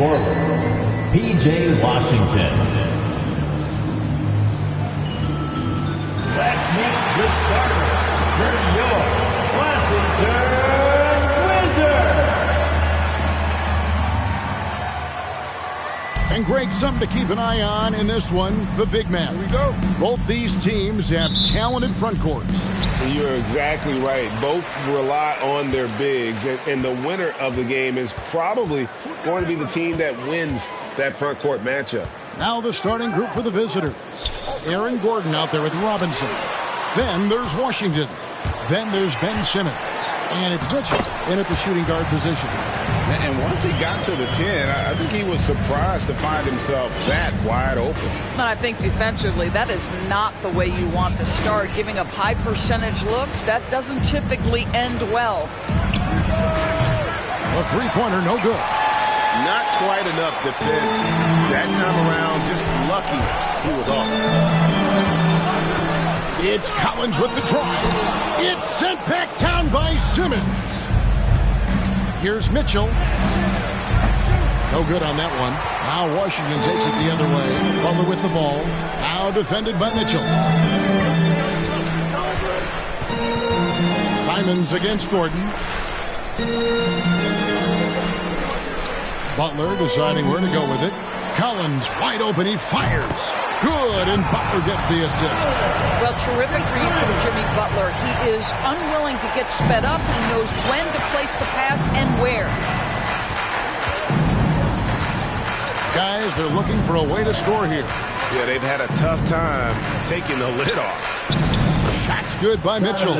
forward, P.J. Washington. Let's meet the starter for your Washington Wizards. And Greg, something to keep an eye on in this one, the big man. Here we go. Both these teams have talented front courts. You're exactly right. Both rely on their bigs, and the winner of the game is probably going to be the team that wins that front court matchup. Now the starting group for the visitors. Aaron Gordon out there with Robinson. Then there's Washington. Then there's Ben Simmons. And it's Mitchell in at the shooting guard position. And once he got to the 10, I think he was surprised to find himself that wide open. And I think defensively, that is not the way you want to start. Giving up high percentage looks, that doesn't typically end well. A three-pointer, no good. Not quite enough defense that time around. Just lucky he was off. It's Collins with the drive. It's sent back down by Simmons. Here's Mitchell. No good on that one. Now Washington takes it the other way. Butler with the ball. Now defended by Mitchell. Simons against Gordon. Butler deciding where to go with it. Collins wide open. He fires. Good, and Butler gets the assist. Well, terrific read from Jimmy Butler. He is unwilling to get sped up. He knows when to place the pass and where. Guys, they're looking for a way to score here. Yeah, they've had a tough time taking the lid off. Shot's good by Mitchell.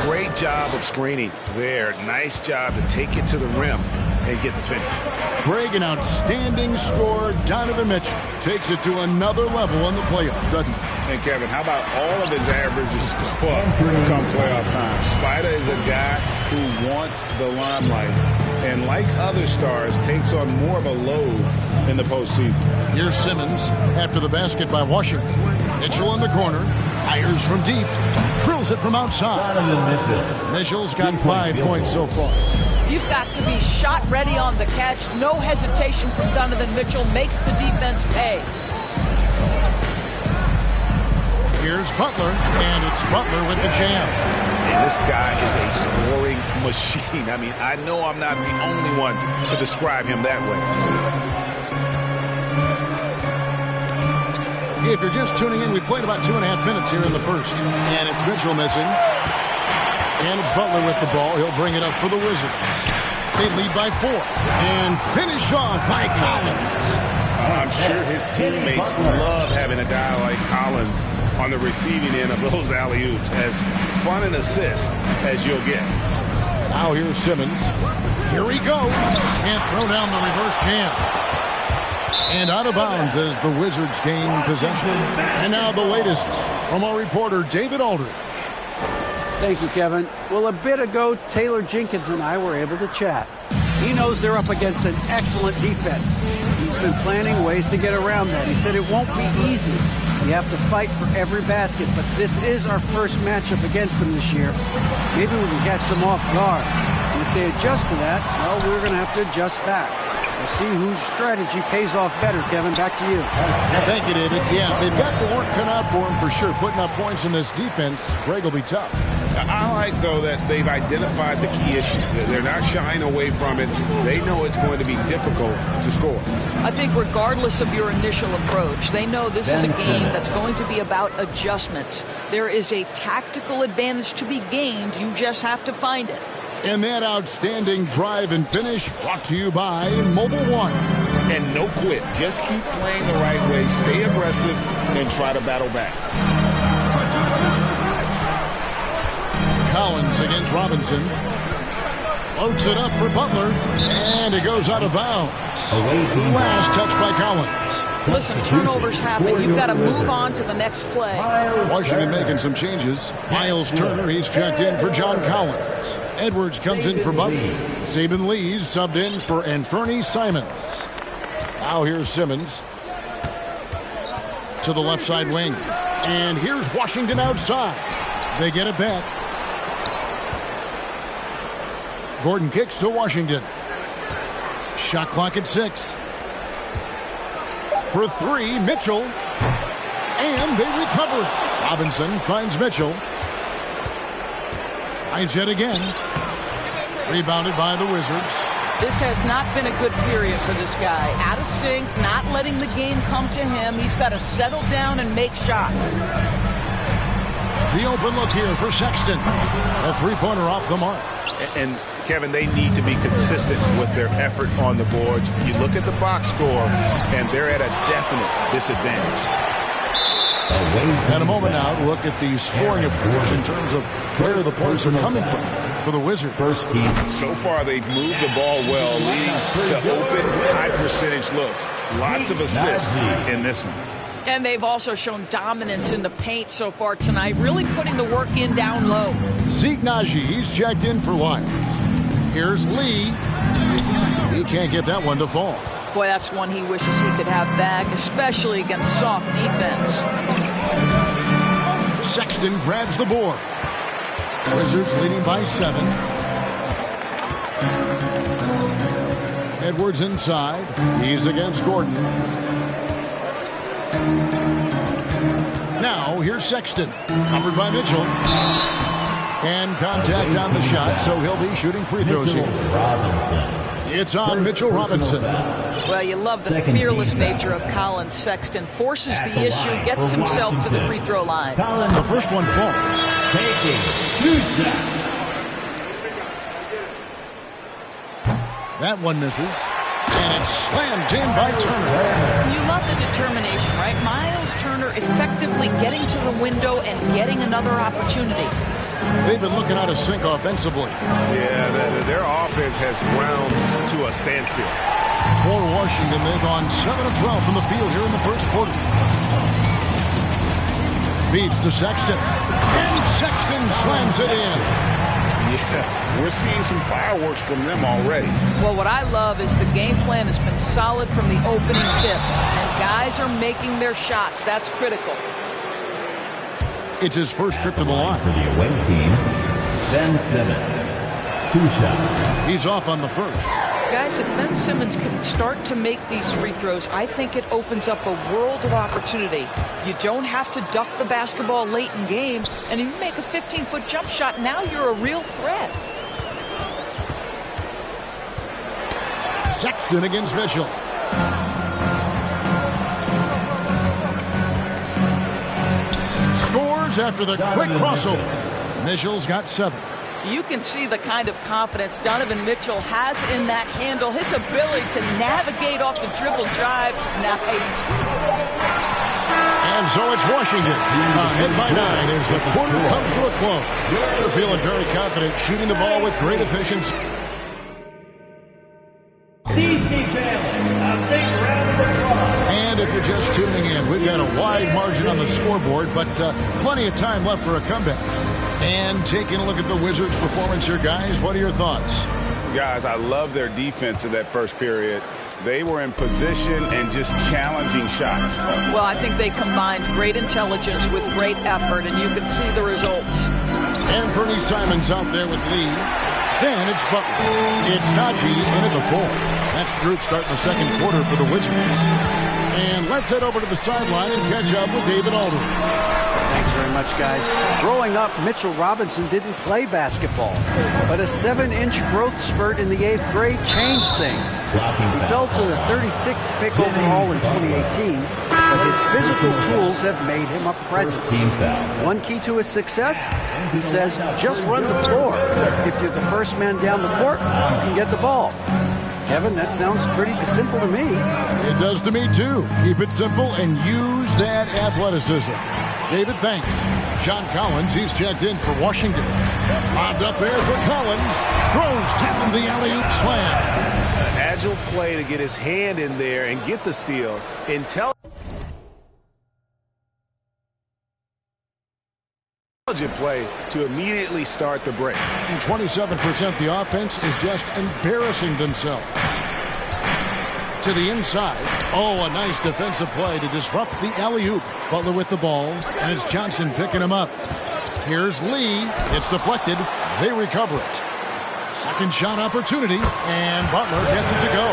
Great job of screening there. Nice job to take it to the rim and get the finish. Greg, an outstanding scorer. Donovan Mitchell takes it to another level in the playoffs, doesn't he? And Kevin, how about all of his averages go up come playoff time? Spider is a guy who wants the limelight, and like other stars, takes on more of a load in the postseason. Here's Simmons after the basket by Washington. Mitchell in the corner, fires from deep, drills it from outside. Mitchell's got 5 points so far. You've got to be shot ready on the catch. No hesitation from Donovan Mitchell. Makes the defense pay. Here's Butler, and it's Butler with the jam. And this guy is a scoring machine. I mean, I know I'm not the only one to describe him that way. If you're just tuning in, we played about 2.5 minutes here in the first. And it's Mitchell missing. And it's Butler with the ball. He'll bring it up for the Wizards. They lead by 4. And finish off by Collins. I'm sure his teammates love having a guy like Collins on the receiving end of those alley-oops. As fun an assist as you'll get. Now here's Simmons. Here he goes. Can't throw down the reverse cam. And out of bounds as the Wizards gain possession. And now the latest from our reporter, David Aldridge. Thank you, Kevin. Well, a bit ago, Taylor Jenkins and I were able to chat. He knows they're up against an excellent defense. He's been planning ways to get around that. He said it won't be easy. You have to fight for every basket, but this is our first matchup against them this year. Maybe we can catch them off guard. And if they adjust to that, well, we're going to have to adjust back. We'll see whose strategy pays off better, Kevin. Back to you. Thank you, David. Yeah, they've got the work cut out for them for sure. Putting up points in this defense, Greg will be tough. I like, though, that they've identified the key issue. They're not shying away from it. They know it's going to be difficult to score. I think regardless of your initial approach, they know this is a game that's going to be about adjustments. There is a tactical advantage to be gained. You just have to find it. And that outstanding drive and finish brought to you by Mobile One. And no quit. Just keep playing the right way. Stay aggressive and try to battle back. Collins against Robinson. Floats it up for Butler. And it goes out of bounds. Last touch by Collins. Listen, turnovers happen. You've got to move on to the next play. Washington making some changes. Miles Turner, he's checked in for John Collins. Edwards comes in for Butler. Saban Lee's subbed in for Anferny Simons. Now here's Simmons. To the left side wing. And here's Washington outside. They get it back. Gordon kicks to Washington. Shot clock at 6. For 3, Mitchell. And they recover it. Robinson finds Mitchell. Tries yet again. Rebounded by the Wizards. This has not been a good period for this guy. Out of sync, not letting the game come to him. He's got to settle down and make shots. The open look here for Sexton. A three-pointer off the mark. And Kevin, they need to be consistent with their effort on the boards. You look at the box score, and they're at a definite disadvantage. In a moment now, look at the scoring approach in terms of where the points are coming from for the Wizards. First team. So far, they've moved the ball well, leading to open, high-percentage looks. Lots of assists in this one. And they've also shown dominance in the paint so far tonight, really putting the work in down low. Zeke Naji, he's checked in for Lions. Here's Lee. He can't get that one to fall. Boy, that's one he wishes he could have back, especially against soft defense. Sexton grabs the board. Wizards leading by 7. Edwards inside. He's against Gordon. Now, here's Sexton. Covered by Mitchell. And contact on the shot, so he'll be shooting free throws here. It's on Mitchell Robinson. Well, you love the fearless nature of Colin Sexton. Forces the issue, gets himself to the free throw line. The first one falls. That one misses. And it's slammed in by Turner. You love the determination, right? Miles Turner effectively getting to the window and getting another opportunity. They've been looking out of sync offensively. Yeah, their offense has ground to a standstill. For Washington, they've gone 7 of 12 from the field here in the first quarter. Feeds to Sexton. And Sexton slams it in. Yeah, we're seeing some fireworks from them already. Well, what I love is the game plan has been solid from the opening tip. And guys are making their shots. That's critical. It's his first trip to the line. For the away team, Ben Simmons. 2 shots. He's off on the first. Guys, if Ben Simmons can start to make these free throws, I think it opens up a world of opportunity. You don't have to duck the basketball late in game, and if you make a 15-foot jump shot, now you're a real threat. Sexton against Mitchell. Scores after the quick crossover. Mitchell's got 7. You can see the kind of confidence Donovan Mitchell has in that handle. His ability to navigate off the dribble drive. Nice. And so it's Washington. Ahead by 9 as the quarter comes to a close. They're feeling very confident, shooting the ball with great efficiency. And if you're just tuning in, we've got a wide margin on the scoreboard, but plenty of time left for a comeback. And taking a look at the Wizards' performance here, guys, what are your thoughts? Guys, I love their defense in that first period. They were in position and just challenging shots. Well, I think they combined great intelligence with great effort, and you can see the results. And Fernie Simons out there with Lee. Then it's Butler. It's Naji in at the 4. That's the group starting the second quarter for the Wizards. And let's head over to the sideline and catch up with David Aldridge. Thanks very much, guys. Growing up, Mitchell Robinson didn't play basketball, but a 7-inch growth spurt in the 8th grade changed things. He fell to the 36th pick overall in 2018, but his physical tools have made him a presence. One key to his success, he says, just run the floor. If you're the first man down the court, you can get the ball. Kevin, that sounds pretty simple to me. It does to me, too. Keep it simple and use that athleticism. David, thanks. John Collins, he's checked in for Washington. Lobbed up there for Collins. Throws down the alley-oop slam. An agile play to get his hand in there and get the steal. Intelligent play to immediately start the break. 27% the offense is just embarrassing themselves. To the inside. Oh, a nice defensive play to disrupt the alley-oop. Butler with the ball, and it's Johnson picking him up. Here's Lee. It's deflected. They recover it. Second shot opportunity, and Butler gets it to go.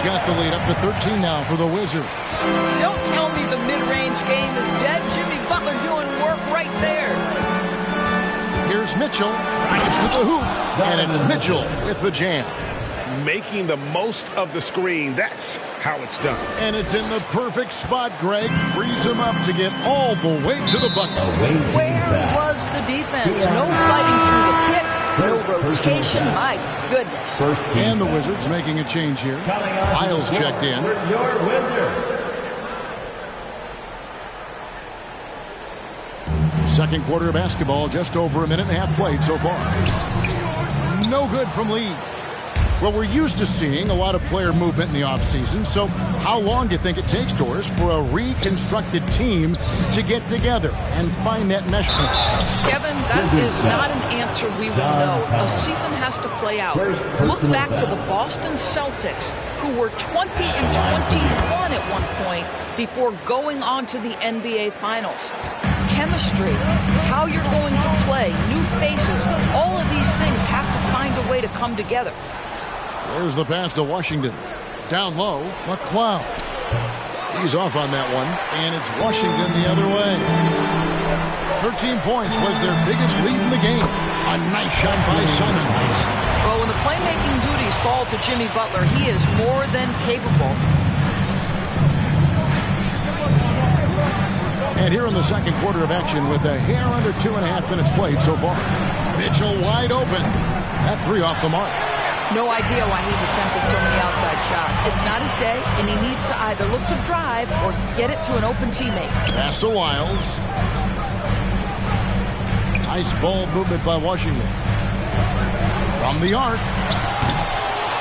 Got the lead up to 13 now for the Wizards. Don't tell me the mid-range game is dead. Jimmy Butler doing work right there. Here's Mitchell with the hoop, and it's Mitchell with the jam. Making the most of the screen. That's how it's done. And it's in the perfect spot. Greg frees him up to get all the way to the bucket. Where was the defense? No fighting through the pick. No rotation. My goodness. And the Wizards making a change here. Miles checked in. Second quarter of basketball, just over a minute and a half played so far. No good from Lee. Well, we're used to seeing a lot of player movement in the offseason, so how long do you think it takes, Doris, for a reconstructed team to get together and find that mesh point? Kevin, that is not an answer we will know. A season has to play out. Look back to the Boston Celtics, who were 20-21 at one point before going on to the NBA Finals. Chemistry, how you're going to play, new faces, all of these things have to find a way to come together. There's the pass to Washington. Down low, McLeod. He's off on that one, and it's Washington the other way. 13 points was their biggest lead in the game. A nice shot by Simons. Well, when the playmaking duties fall to Jimmy Butler, he is more than capable. And here in the second quarter of action with a hair under 2.5 minutes played so far. Mitchell wide open. That three off the mark. No idea why he's attempting so many outside shots. It's not his day, and he needs to either look to drive or get it to an open teammate. Pass to Wiles. Nice ball movement by Washington. From the arc.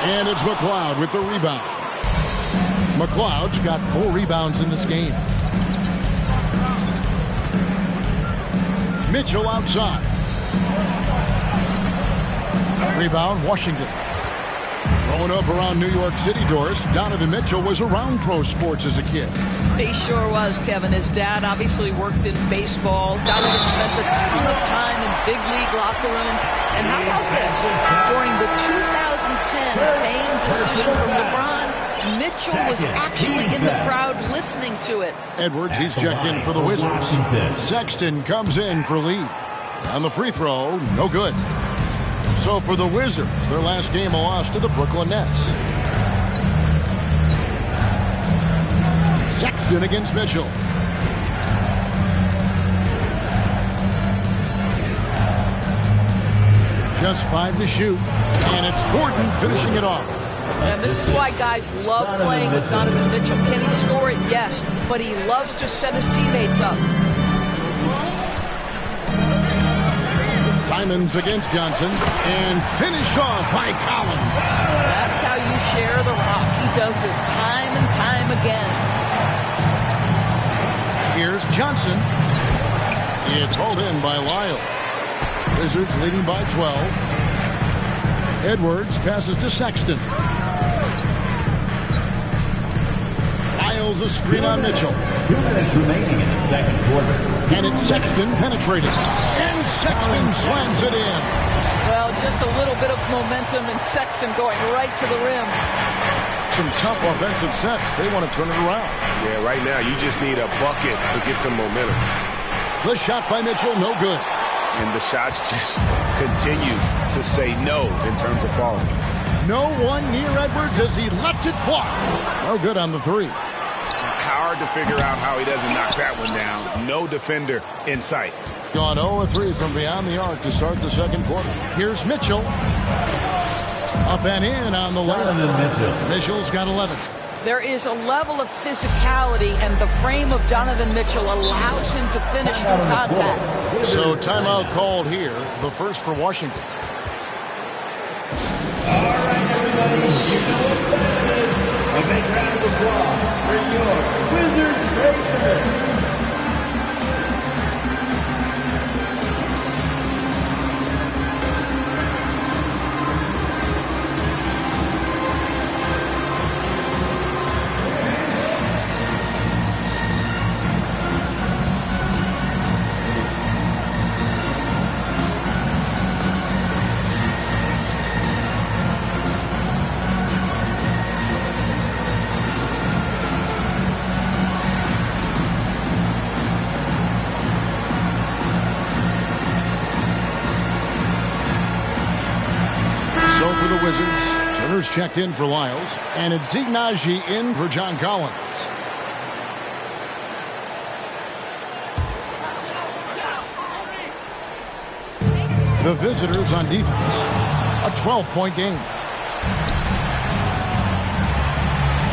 And it's McLeod with the rebound. McLeod's got 4 rebounds in this game. Mitchell outside. Rebound, Washington. Growing up around New York City, Doris, Donovan Mitchell was around pro sports as a kid. He sure was, Kevin. His dad obviously worked in baseball. Donovan spent a ton of time in big league locker rooms. And how about this? During the 2010 famed decision from LeBron, Mitchell was actually in the crowd listening to it. Edwards, he's checked in for the Wizards. Sexton comes in for Lee. On the free throw, no good. So for the Wizards, their last game a loss to the Brooklyn Nets. Sexton against Mitchell. Just 5 to shoot. And it's Gordon finishing it off. And this is why guys love playing with Donovan Mitchell. Can he score it? Yes. But he loves to set his teammates up. Simons against Johnson. And finished off by Collins. That's how you share the rock. He does this time and time again. Here's Johnson. It's hauled in by Lyles. Wizards leading by 12. Edwards passes to Sexton. Lyles a screen on Mitchell. 2 minutes remaining in the second quarter. And it's Sexton penetrating. And Sexton slams it in. Well, just a little bit of momentum and Sexton going right to the rim. Some tough offensive sets. They want to turn it around. Yeah, right now you just need a bucket to get some momentum. The shot by Mitchell, no good. And the shots just continue to say no in terms of falling. No one near Edwards as he lets it fly. No good on the three. Hard to figure out how he doesn't knock that one down. No defender in sight. Gone 0-3 from beyond the arc to start the second quarter. Here's Mitchell. Up and in on the line. Mitchell's got 11. There is a level of physicality, and the frame of Donovan Mitchell allows him to finish through contact. So timeout called here, the first for Washington. All right, everybody, you know what time it is. A big round of applause for your Wizards Racers. For the Wizards, Turner's checked in for Lyles, and it's Ignaji in for John Collins. The visitors on defense, a 12-point game.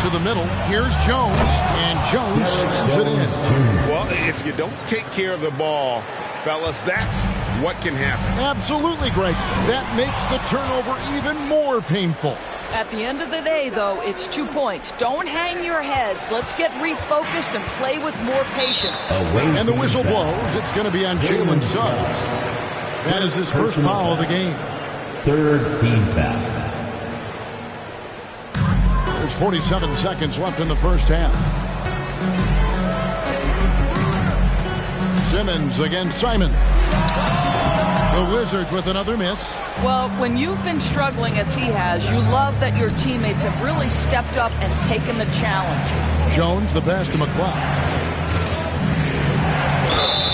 To the middle, here's Jones, and Jones slams it in. Well, if you don't take care of the ball, fellas, that's what can happen. Absolutely, Greg. That makes the turnover even more painful. At the end of the day, though, it's 2 points. Don't hang your heads. Let's get refocused and play with more patience. And the whistle blows. It's going to be on Jalen Suggs. That is his first foul of the game. Third team foul. There's 47 seconds left in the first half. Simmons against Simon. The Wizards with another miss. Well, when you've been struggling as he has, you love that your teammates have really stepped up and taken the challenge. Jones, the pass to McCloud.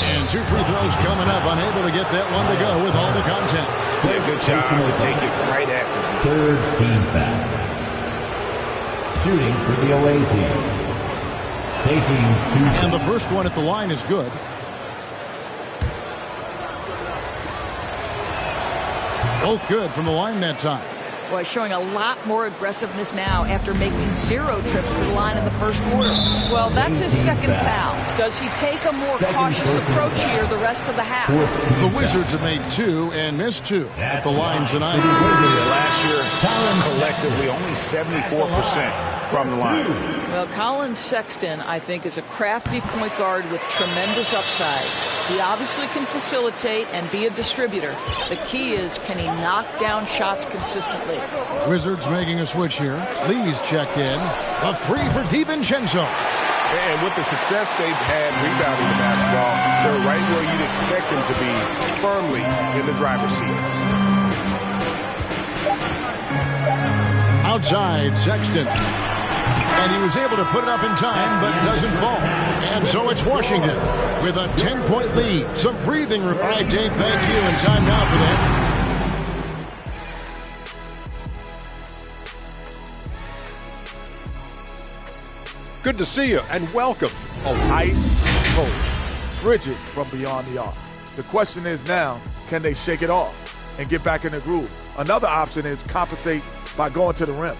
And 2 free throws coming up. Unable to get that one to go with all the contact. Yeah, good job to take it right at the third team foul. Shooting for the away team. Taking 2 And the first one at the line is good. Both good from the line that time. Boy, showing a lot more aggressiveness now after making 0 trips to the line in the first quarter. Well, that's his second foul. Does he take a more cautious approach here the rest of the half? The Wizards have made 2 and missed 2 at the line tonight. Last year, collectively, only 74% from the line. Well, Colin Sexton, I think, is a crafty point guard with tremendous upside. He obviously can facilitate and be a distributor. The key is, can he knock down shots consistently? Wizards making a switch here. Lee's checked in. A 3 for DiVincenzo. And with the success they've had rebounding the basketball, they're right where you'd expect them to be, firmly in the driver's seat. Outside, Sexton. And he was able to put it up in time, but doesn't fall. And so it's Washington with a 10-point lead. Some breathing room. All right, Dave, thank you. And time now for that. Good to see you, and welcome. Oh, ice cold, frigid from beyond the arc. The question is now, can they shake it off and get back in the groove? Another option is compensate by going to the rim.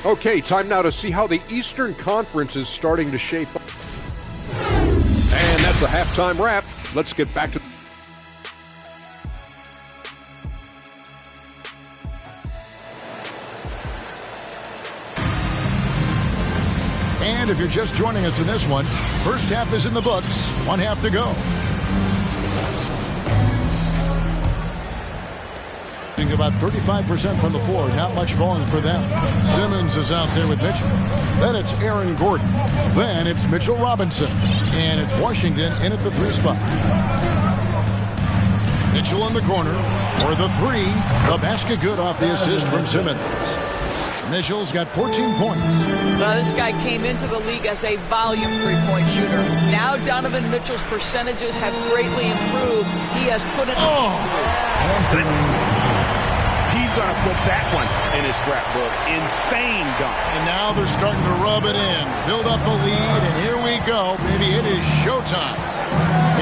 Okay, time now to see how the Eastern Conference is starting to shape up. And that's a halftime wrap. Let's get back to... And if you're just joining us in this one, first half is in the books. One half to go. About 35% from the floor. Not much falling for them. Simmons is out there with Mitchell. Then it's Aaron Gordon. Then it's Mitchell Robinson. And it's Washington in at the 3 spot. Mitchell in the corner for the 3. The basket good off the assist from Simmons. Mitchell's got 14 points. Well, this guy came into the league as a volume three-point shooter. Now Donovan Mitchell's percentages have greatly improved. He has put it... Oh, goodness. He's going to put that one in his scrapbook. Insane dunk. And now they're starting to rub it in. Build up a lead, and here we go. Baby, it is showtime.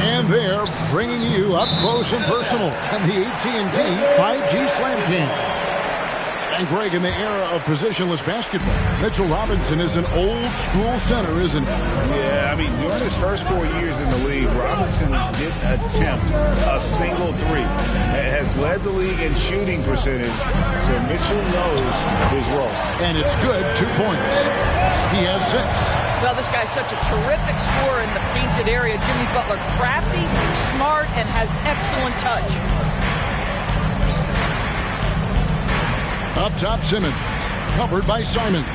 And they're bringing you up close and personal on the AT&T 5G Slam King. And Greg, in the era of positionless basketball, Mitchell Robinson is an old-school center, isn't he? Yeah, I mean, during his first 4 years in the league, Robinson didn't attempt a single three. Has led the league in shooting percentage, so Mitchell knows his role. And it's good, 2 points. He has 6. Well, this guy's such a terrific scorer in the painted area. Jimmy Butler, crafty, smart, and has excellent touch. Up top, Simmons, covered by Simons.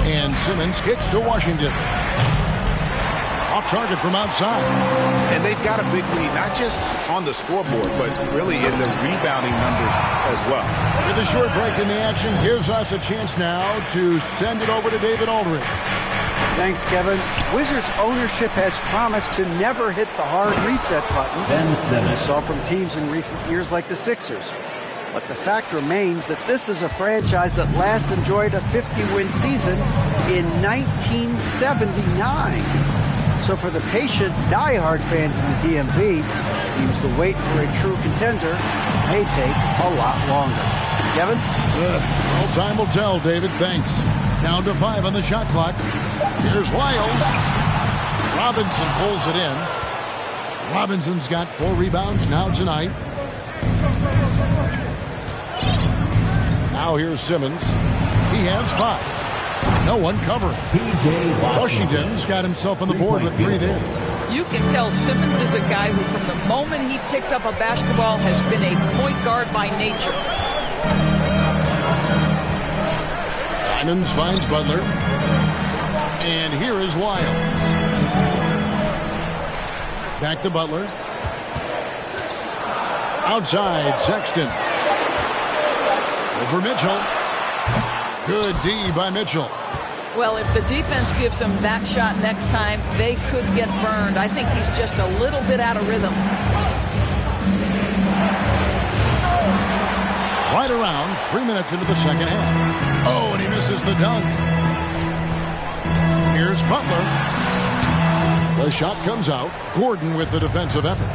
And Simmons kicks to Washington. Off target from outside. And they've got a big lead, not just on the scoreboard, but really in the rebounding numbers as well. With a short break in the action, gives us a chance now to send it over to David Aldridge. Thanks, Kevin. Wizards ownership has promised to never hit the hard reset button. We saw from teams in recent years like the Sixers. But the fact remains that this is a franchise that last enjoyed a 50-win season in 1979. So for the patient, diehard fans in the DMV, it seems the wait for a true contender may take a lot longer. Kevin? Well, time will tell, David. Thanks. Down to 5 on the shot clock. Here's Wiles. Robinson pulls it in. Robinson's got 4 rebounds now tonight. Now here's Simmons. He has 5. No one covering. Washington's got himself on the board with 3 there. You can tell Simmons is a guy who, from the moment he picked up a basketball, has been a point guard by nature. Simons finds Butler. And here is Wiles. Back to Butler. Outside, Sexton. Over Mitchell. Good D by Mitchell. Well, if the defense gives him that shot next time, they could get burned. I think he's just a little bit out of rhythm. Right around 3 minutes into the second half. Oh, and he misses the dunk. Here's Butler. The shot comes out. Gordon with the defensive effort.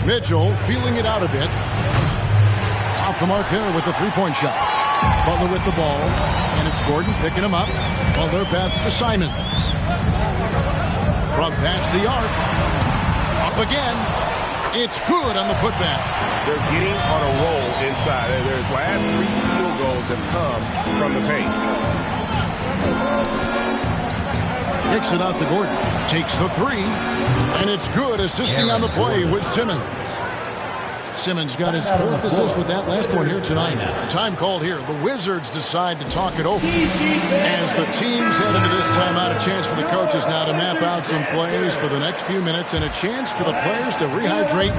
Mitchell feeling it out a bit. Off the mark there with the three-point shot. Butler with the ball, and it's Gordon picking him up. Butler passes to Simons. From past the arc. Up again. It's good on the putback. They're getting on a roll inside. Their last 3 field goals have come from the paint. Kicks it out to Gordon. Takes the 3. And it's good, assisting on the play with Simmons. Simmons got his 4th assist with that last one here tonight. Time called here. The Wizards decide to talk it over. As the teams head into this timeout, a chance for the coaches now to map out some plays for the next few minutes and a chance for the players to rehydrate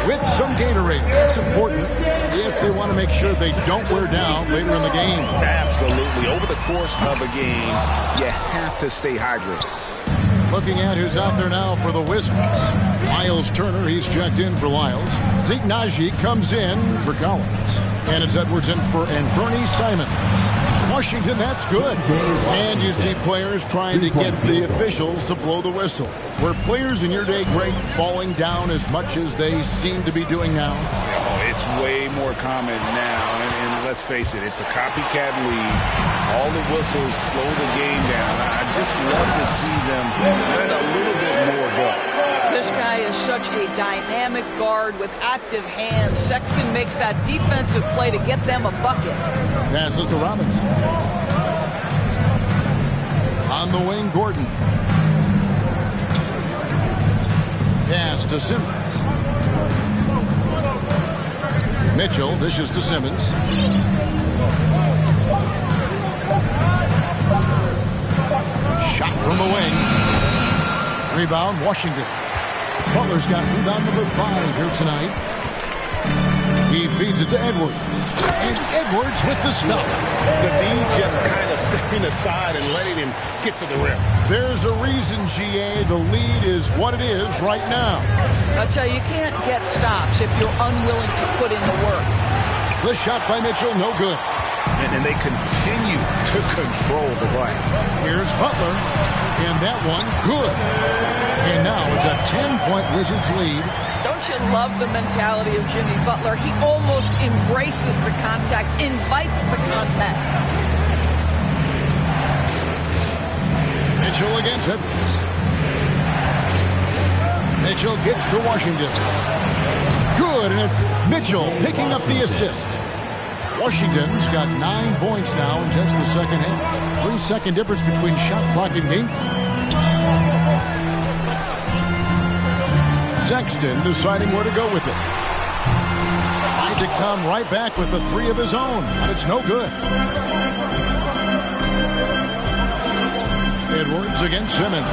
with some Gatorade. That's important if they want to make sure they don't wear down later in the game. Absolutely. Over the course of a game, you have to stay hydrated. Looking at who's out there now for the Wizards. Miles Turner, he's checked in for Lyles. Zeke Naji comes in for Collins. And it's Edwards in for Fernie Simon. Washington, that's good. And you see players trying to get the officials to blow the whistle. Were players in your day, Greg, falling down as much as they seem to be doing now? Oh, it's way more common now. And let's face it, it's a copycat league. All the whistles slow the game down. I just love to see them let a little bit more go. This guy is such a dynamic guard with active hands. Sexton makes that defensive play to get them a bucket. Passes to Robinson. On the wing, Gordon. Pass to Simmons. Mitchell dishes to Simmons. Shot from the wing. Rebound, Washington. Butler's got rebound number 5 here tonight. He feeds it to Edwards. And Edwards with the stuff. The D just kind of stepping aside and letting him get to the rim. There's a reason, GA, the lead is what it is right now. I'll tell you, you can't get stops if you're unwilling to put in the work. The shot by Mitchell, no good. And they continue to control the glass. Here's Butler. And that one, good. And now it's a 10-point Wizards lead. Don't you love the mentality of Jimmy Butler? He almost embraces the contact, invites the contact. Mitchell against Edwards. Mitchell gets to Washington. Good, and it's Mitchell picking up the assist. Washington's got 9 points now in just the second half. 3-second difference between shot clock and game clock. Sexton deciding where to go with it. Tried to come right back with the 3 of his own, but it's no good. Edwards against Simmons.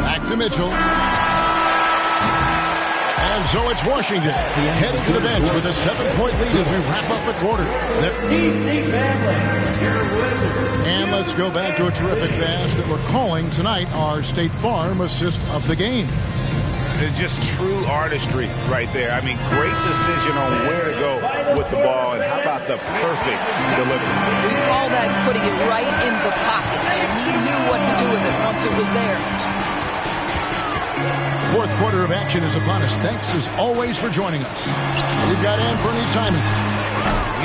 Back to Mitchell. And so it's Washington heading to the bench with a 7-point lead as we wrap up the quarter. And let's go back to a terrific pass that we're calling tonight our State Farm assist of the game. It's just true artistry right there. I mean, great decision on where to go with the ball, and how about the perfect delivery? We call that putting it right in the pocket, and he knew what to do with it once it was there. Fourth quarter of action is upon us. Thanks as always for joining us. We've got Fernie Simon.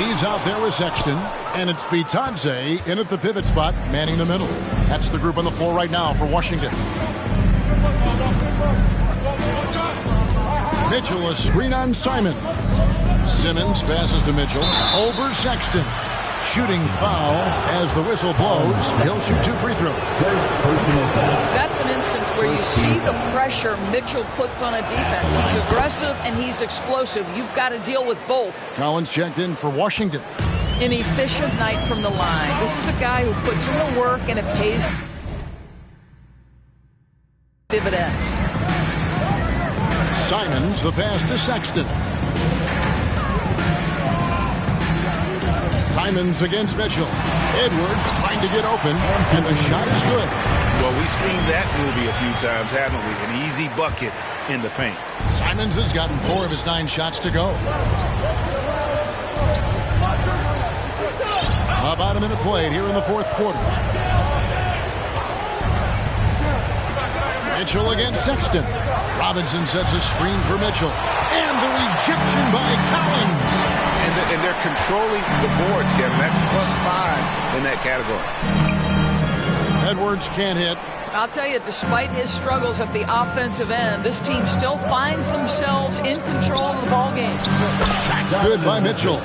He's out there with Sexton, and it's Bitadze in at the pivot spot, manning the middle. That's the group on the floor right now for Washington. Mitchell, a screen on Simon. Simmons passes to Mitchell. Over Sexton. Shooting foul as the whistle blows. He'll shoot 2 free throws. That's an instance where you see the pressure Mitchell puts on a defense. He's aggressive and he's explosive. You've got to deal with both. Collins checked in for Washington. An efficient night from the line. This is a guy who puts in the work and it pays dividends. Simons, the pass to Sexton. Simons against Mitchell. Edwards trying to get open, and the shot is good. Well, we've seen that movie a few times, haven't we? An easy bucket in the paint. Simons has gotten 4 of his 9 shots to go. About a minute played here in the fourth quarter. Mitchell against Sexton. Robinson sets a screen for Mitchell. And the rejection by Collins. And they're controlling the boards, Kevin. That's +5 in that category. Edwards can't hit. I'll tell you, despite his struggles at the offensive end, this team still finds themselves in control of the ball game. That's good by Mitchell.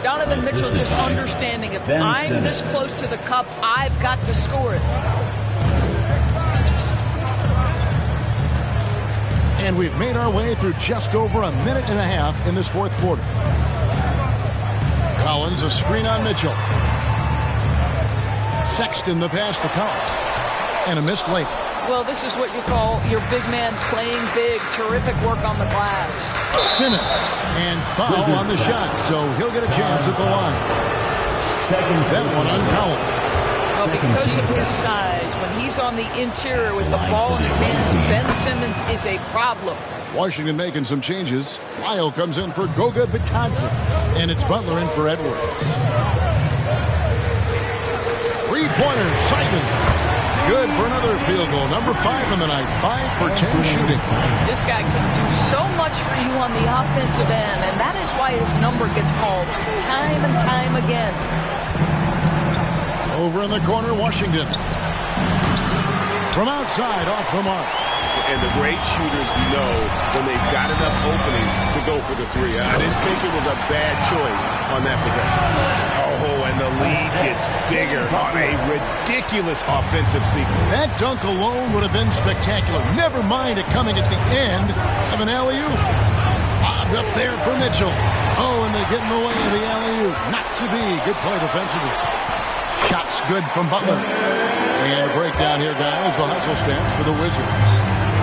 Donovan Mitchell just understanding if I'm this close to the cup, I've got to score it. And we've made our way through just over a minute and a half in this fourth quarter. Collins, a screen on Mitchell. Sexton, the pass to Collins. And a missed late. Well, this is what you call your big man playing big. Terrific work on the glass. Simmons. And foul on the shot, so he'll get a chance at the line. That one on Collins. Well, because of his size, when he's on the interior with the ball in his hands, Ben Simmons is a problem. Washington making some changes. Lyle comes in for Goga Bitadze. And it's Butler in for Edwards. Three-pointer, Simon. Good for another field goal. Number 5 on the night. 5 for 10 shooting. This guy can do so much for you on the offensive end, and that is why his number gets called time and time again. Over in the corner, Washington. From outside, off the mark. And the great shooters know when they've got enough opening to go for the three. I didn't think it was a bad choice on that possession. Oh, and the lead gets bigger on a ridiculous offensive sequence. That dunk alone would have been spectacular. Never mind it coming at the end of an alley-oop. Lobbed up there for Mitchell. Oh, and they get in the way of the alley-oop. Not to be. Good play defensively. Shots good from Butler. And a breakdown here, guys. The hustle stance for the Wizards.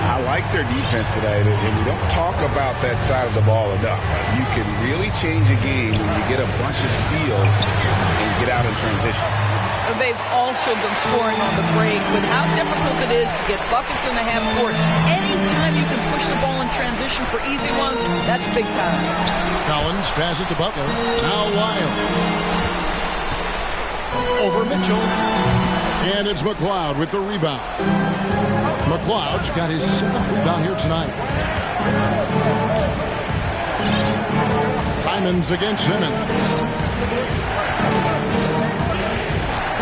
I like their defense today, and we don't talk about that side of the ball enough. You can really change a game when you get a bunch of steals and get out in transition. They've also been scoring on the break with how difficult it is to get buckets in the half court. Anytime you can push the ball in transition for easy ones, that's big time. Collins pass it to Butler. Now Lyles. Over Mitchell. And it's McLeod with the rebound. McLeod's got his 7th rebound here tonight. Simons against Simmons.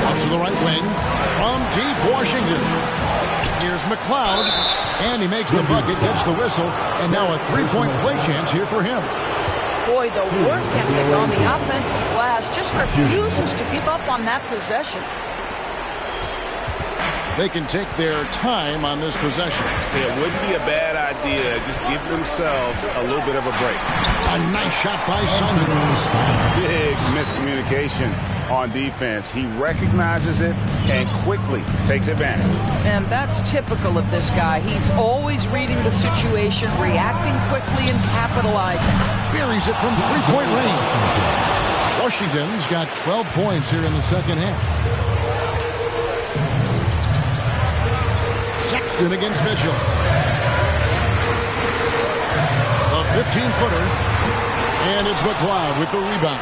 Out to the right wing. From deep Washington. Here's McLeod. And he makes the bucket, gets the whistle. And now a three-point play chance here for him. Boy, the work ethic on the offensive glass just refuses to give up on that possession. They can take their time on this possession. It wouldn't be a bad idea. Just give themselves a little bit of a break. A nice shot by Simons. Big miscommunication on defense. He recognizes it and quickly takes advantage. And that's typical of this guy. He's always reading the situation, reacting quickly, and capitalizing. Buries it from three-point range. Washington's got 12 points here in the second half. Sexton against Mitchell. A 15-footer. And it's McLeod with the rebound.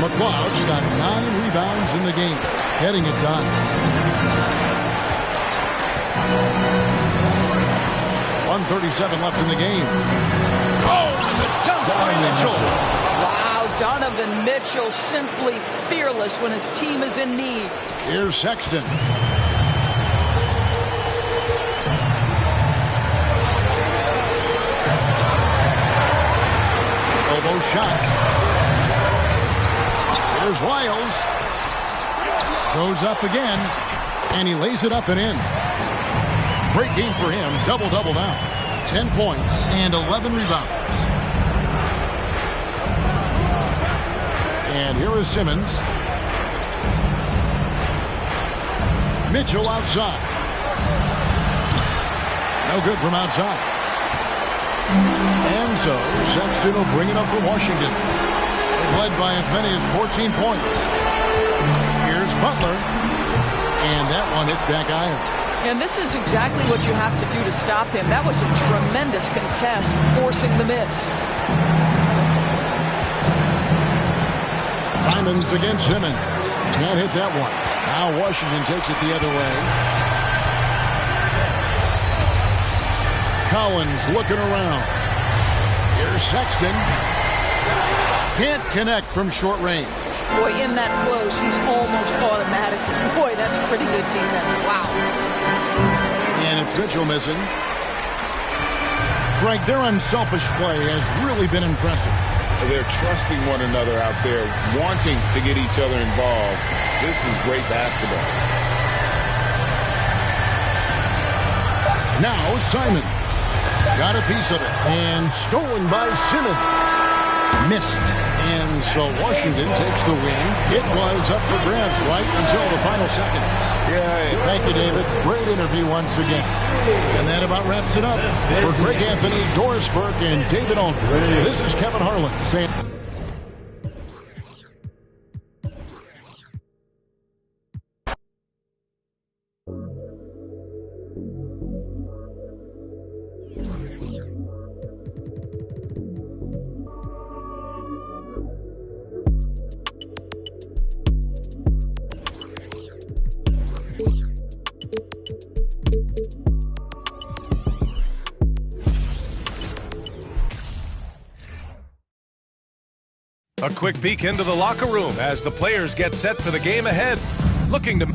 McLeod's got 9 rebounds in the game. Getting it done. 1:37 left in the game. Oh, and the dunk by Mitchell. Wow, Donovan Mitchell simply fearless when his team is in need. Here's Sexton. Elbow shot. Here's Lyles. Goes up again. And he lays it up and in. Great game for him. Double-double now. 10 points and 11 rebounds. And here is Simmons. Mitchell outside. No good from outside. And so Sexton will bring it up for Washington. They've led by as many as 14 points. Here's Butler. And that one hits back iron. And this is exactly what you have to do to stop him. That was a tremendous contest, forcing the miss. Simons against Simmons. Can't hit that one. Now Washington takes it the other way. Collins looking around. Here's Sexton. Can't connect from short range. Boy, in that close, he's almost automatic. Boy, that's pretty good defense. Wow. And it's Mitchell missing. Greg, their unselfish play has really been impressive. They're trusting one another out there, wanting to get each other involved. This is great basketball. Now Simons. Got a piece of it. And stolen by Simmons. Missed. And so Washington takes the win. It was up for grabs right until the final seconds. Yeah. Thank you, David. Great interview once again. And that about wraps it up. For Greg Anthony, Doris Burke, and David Aldridge, this is Kevin Harlan saying... A quick peek into the locker room as the players get set for the game ahead. Looking to...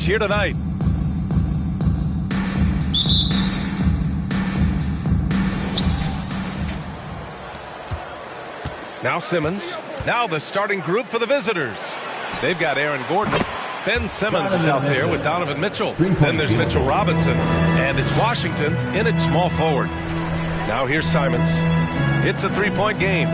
here tonight. Now Simmons. Now the starting group for the visitors. They've got Aaron Gordon. Ben Simmons is out there with Donovan Mitchell. Then there's Mitchell Robinson. And it's Washington in at small forward. Now here's Simons. It's a three-point game.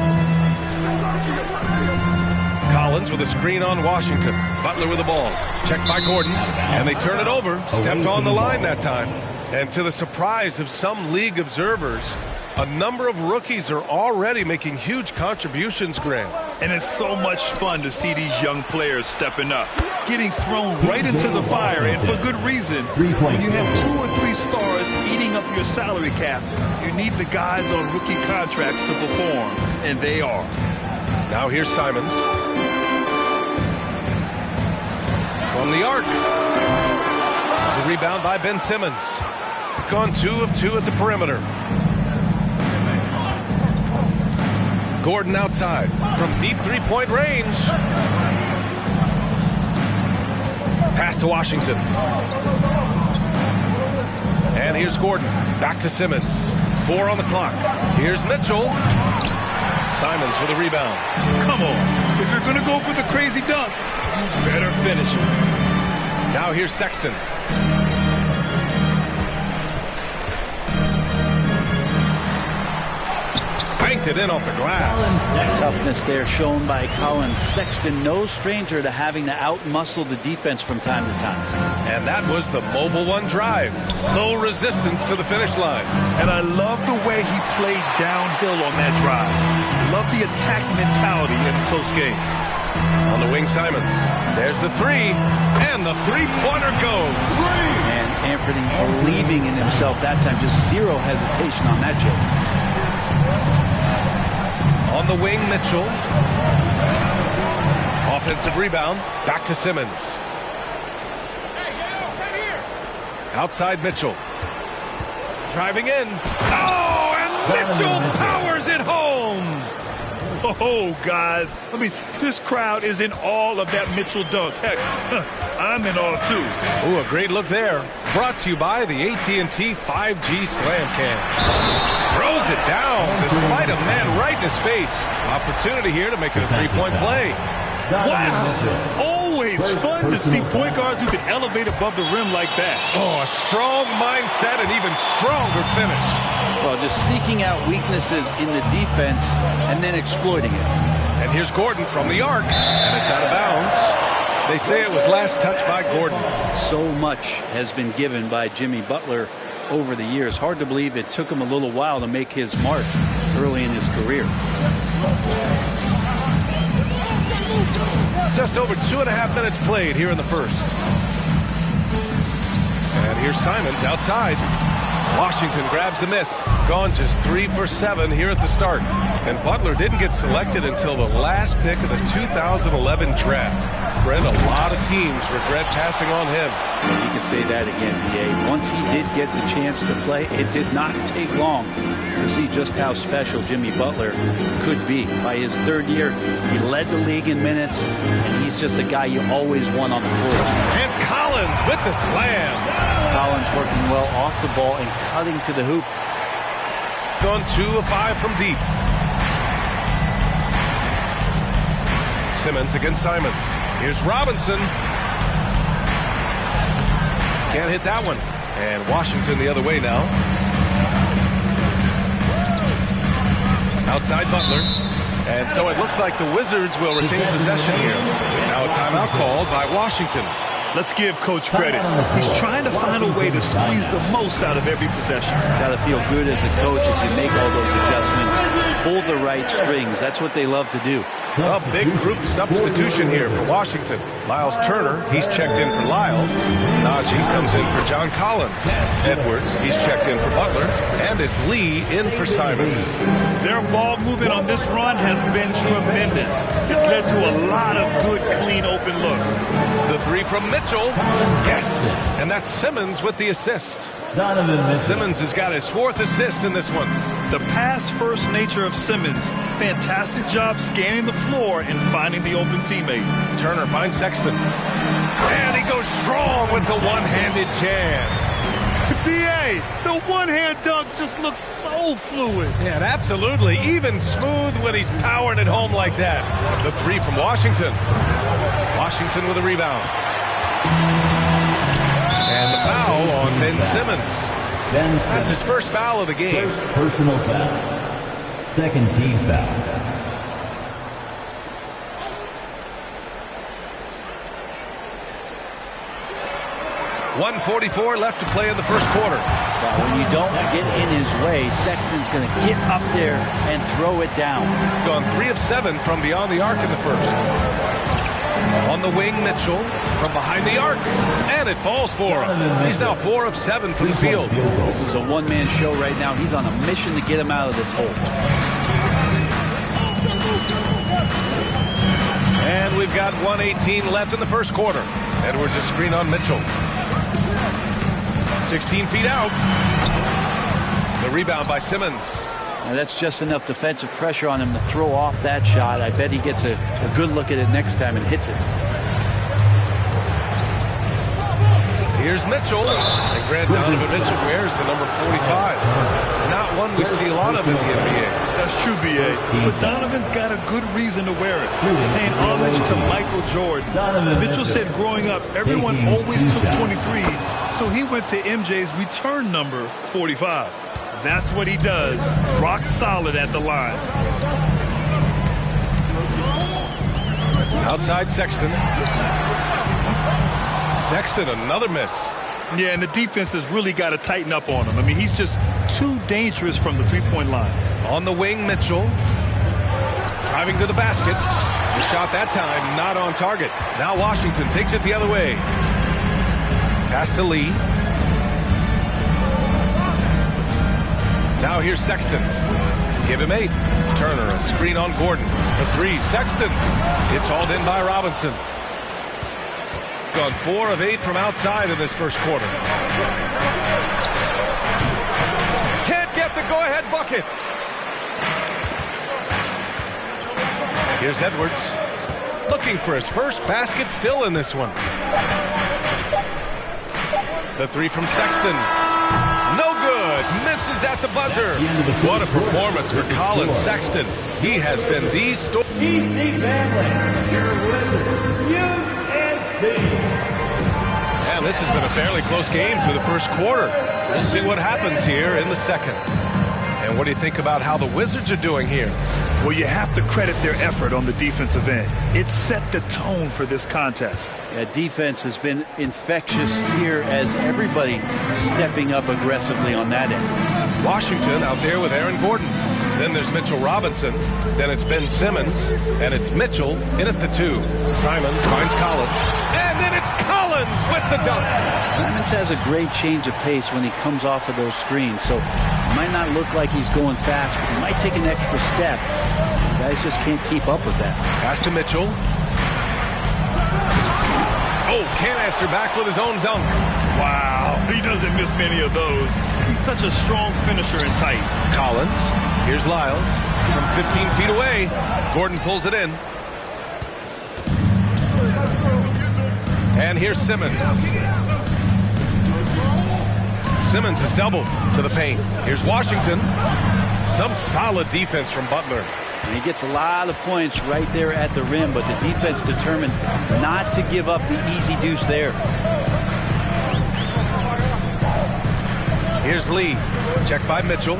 Collins with a screen on Washington. Butler with the ball. Checked by Gordon. And they turn it over. Stepped on the line that time. And to the surprise of some league observers, a number of rookies are already making huge contributions, Graham. And it's so much fun to see these young players stepping up, getting thrown right into the fire, and for good reason. When you have 2 or 3 stars eating up your salary cap, you need the guys on rookie contracts to perform, and they are. Now here's Simons. From the arc. The rebound by Ben Simmons. Gone 2 of 2 at the perimeter. Gordon outside from deep three-point range. Pass to Washington. And here's Gordon. Back to Simmons. 4 on the clock. Here's Mitchell. Simons with a rebound. Come on. If you're going to go for the crazy dunk, you better finish it. Now here's Sexton. Banked it in off the glass. Toughness there shown by Colin Sexton. No stranger to having to out-muscle the defense from time to time. And that was the mobile one drive. Low resistance to the finish line. And I love the way he played downhill on that drive. Love the attack mentality in a close game. On the wing, Simons. There's the three. And the three-pointer goes. And Anthony believing in himself that time. Just zero hesitation on that jump. On the wing, Mitchell. Offensive rebound. Back to Simmons. Outside Mitchell. Driving in. Oh, and Mitchell powers it home. Oh, guys. I mean, this crowd is in awe of that Mitchell dunk. Heck, I'm in awe, too. Ooh, a great look there. Brought to you by the AT&T 5G Slam Cam. Throws it down despite a man right in his face. Opportunity here to make it a three-point play. Wow. Always fun to see point guards who can elevate above the rim like that. Oh, a strong mindset and even stronger finish. Well, just seeking out weaknesses in the defense and then exploiting it. And here's Gordon from the arc, and it's out of bounds. They say it was last touched by Gordon. So much has been given by Jimmy Butler over the years. Hard to believe it took him a little while to make his mark early in his career. Just over 2.5 minutes played here in the first. And here's Simons outside. Washington grabs the miss. Gone just 3 for 7 here at the start. And Butler didn't get selected until the last pick of the 2011 draft. Brent, a lot of teams regret passing on him. Well, you can say that again, BA. Once he did get the chance to play, it did not take long to see just how special Jimmy Butler could be. By his third year, he led the league in minutes, and he's just a guy you always want on the floor. And Collins with the slam. Collins working well off the ball and cutting to the hoop. Gone 2 of 5 from deep. Simmons against Simons. Here's Robinson. Can't hit that one. And Washington the other way now. Outside Butler. And so it looks like the Wizards will retain possession here. Now a timeout called by Washington. Let's give Coach credit. He's trying to find a way to squeeze the most out of every possession. Got to feel good as a coach if you make all those adjustments. Pull the right strings. That's what they love to do. A big group substitution here for Washington. Lyles Turner, he's checked in for Lyles. Najee comes in for John Collins. Edwards, he's checked in for Butler. And it's Lee in for Simons. Their ball movement on this run has been tremendous. It's led to a lot of good, clean, open looks. The 3 from Mitchell. Yes. And that's Simmons with the assist. Simmons has got his 4th assist in this one. The pass-first nature of Simmons. Fantastic job scanning the floor and finding the open teammate. Turner finds Sexton. And he goes strong with the one-handed jam. BA, the one-hand dunk just looks so fluid. Yeah, absolutely. Even smooth when he's powering it home like that. The 3 from Washington. Washington with a rebound. And the foul on Ben Simmons. That's his first foul of the game. First personal foul. Second team foul. 1:44 left to play in the first quarter. Now, when you don't get in his way, Sexton's going to get up there and throw it down. Gone 3 of 7 from beyond the arc in the first. On the wing, Mitchell from behind the arc. And it falls for him. He's now 4 of 7 from the field. This is a one-man show right now. He's on a mission to get him out of this hole. And we've got 1:18 left in the first quarter. Edwards a screen on Mitchell. 16 feet out. The rebound by Simmons. Now that's just enough defensive pressure on him to throw off that shot. I bet he gets a good look at it next time and hits it. Here's Mitchell. And Grant Donovan Mitchell wears the number 45. Not one we see a lot of in the NBA. That's true, B.A. But Donovan's got a good reason to wear it. Paying homage to Michael Jordan. Mitchell said growing up, everyone always took 23, so he went to MJ's return number 45. That's what he does. Rock solid at the line. Outside Sexton. Sexton, another miss. Yeah, and the defense has really got to tighten up on him. I mean, he's just too dangerous from the three-point line. On the wing, Mitchell. Driving to the basket. The shot that time not on target. Now Washington takes it the other way. Pass to Lee. Now here's Sexton. Give him 8. Turner, a screen on Gordon. For 3, Sexton. It's hauled in by Robinson. Gone 4 of 8 from outside in this first quarter. Can't get the go-ahead bucket. Here's Edwards. Looking for his first basket still in this one. The 3 from Sexton. No good. Misses at the buzzer. What a performance for Colin Sexton. He has been the story. EC family, your winners, UNC. And this has been a fairly close game through the first quarter. We'll see what happens here in the second. And what do you think about how the Wizards are doing here? Well, you have to credit their effort on the defensive end. It set the tone for this contest. Yeah, defense has been infectious here as everybody stepping up aggressively on that end. Washington out there with Aaron Gordon. Then there's Mitchell Robinson. Then it's Ben Simmons. And it's Mitchell in at the 2. Simons finds Collins. And then it's Collins with the dunk. Simons has a great change of pace when he comes off of those screens. So it might not look like he's going fast, but he might take an extra step. Guys just can't keep up with that. Pass to Mitchell. Oh, can't answer back with his own dunk. Wow, he doesn't miss many of those. He's such a strong finisher and tight. Collins. Here's Lyles from 15 feet away. Gordon pulls it in. And here's Simmons. Simmons is doubled to the paint. Here's Washington. Some solid defense from Butler. And he gets a lot of points right there at the rim, but the defense determined not to give up the easy deuce there. Here's Lee. Check by Mitchell.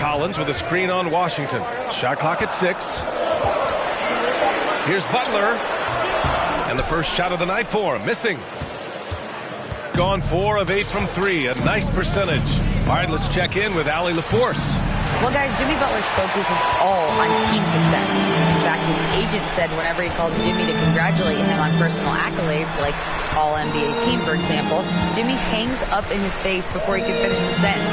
Collins with a screen on Washington. Shot clock at 6. Here's Butler. And the first shot of the night for him. Missing. Gone 4 of 8 from 3. A nice percentage. All right, let's check in with Allie LaForce. Well, guys, Jimmy Butler's focus is all on team success. In fact, his agent said whenever he calls Jimmy to congratulate him on personal accolades, like All-NBA team, for example, Jimmy hangs up in his face before he can finish the sentence.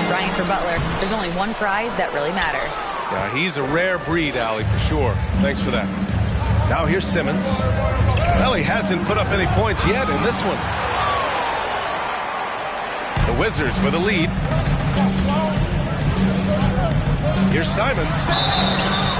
Ryan, for Butler, there's only one prize that really matters. Yeah, he's a rare breed, Allie, for sure. Thanks for that. Now here's Simmons. Well, he hasn't put up any points yet in this one. The Wizards with a lead. Here's Simons.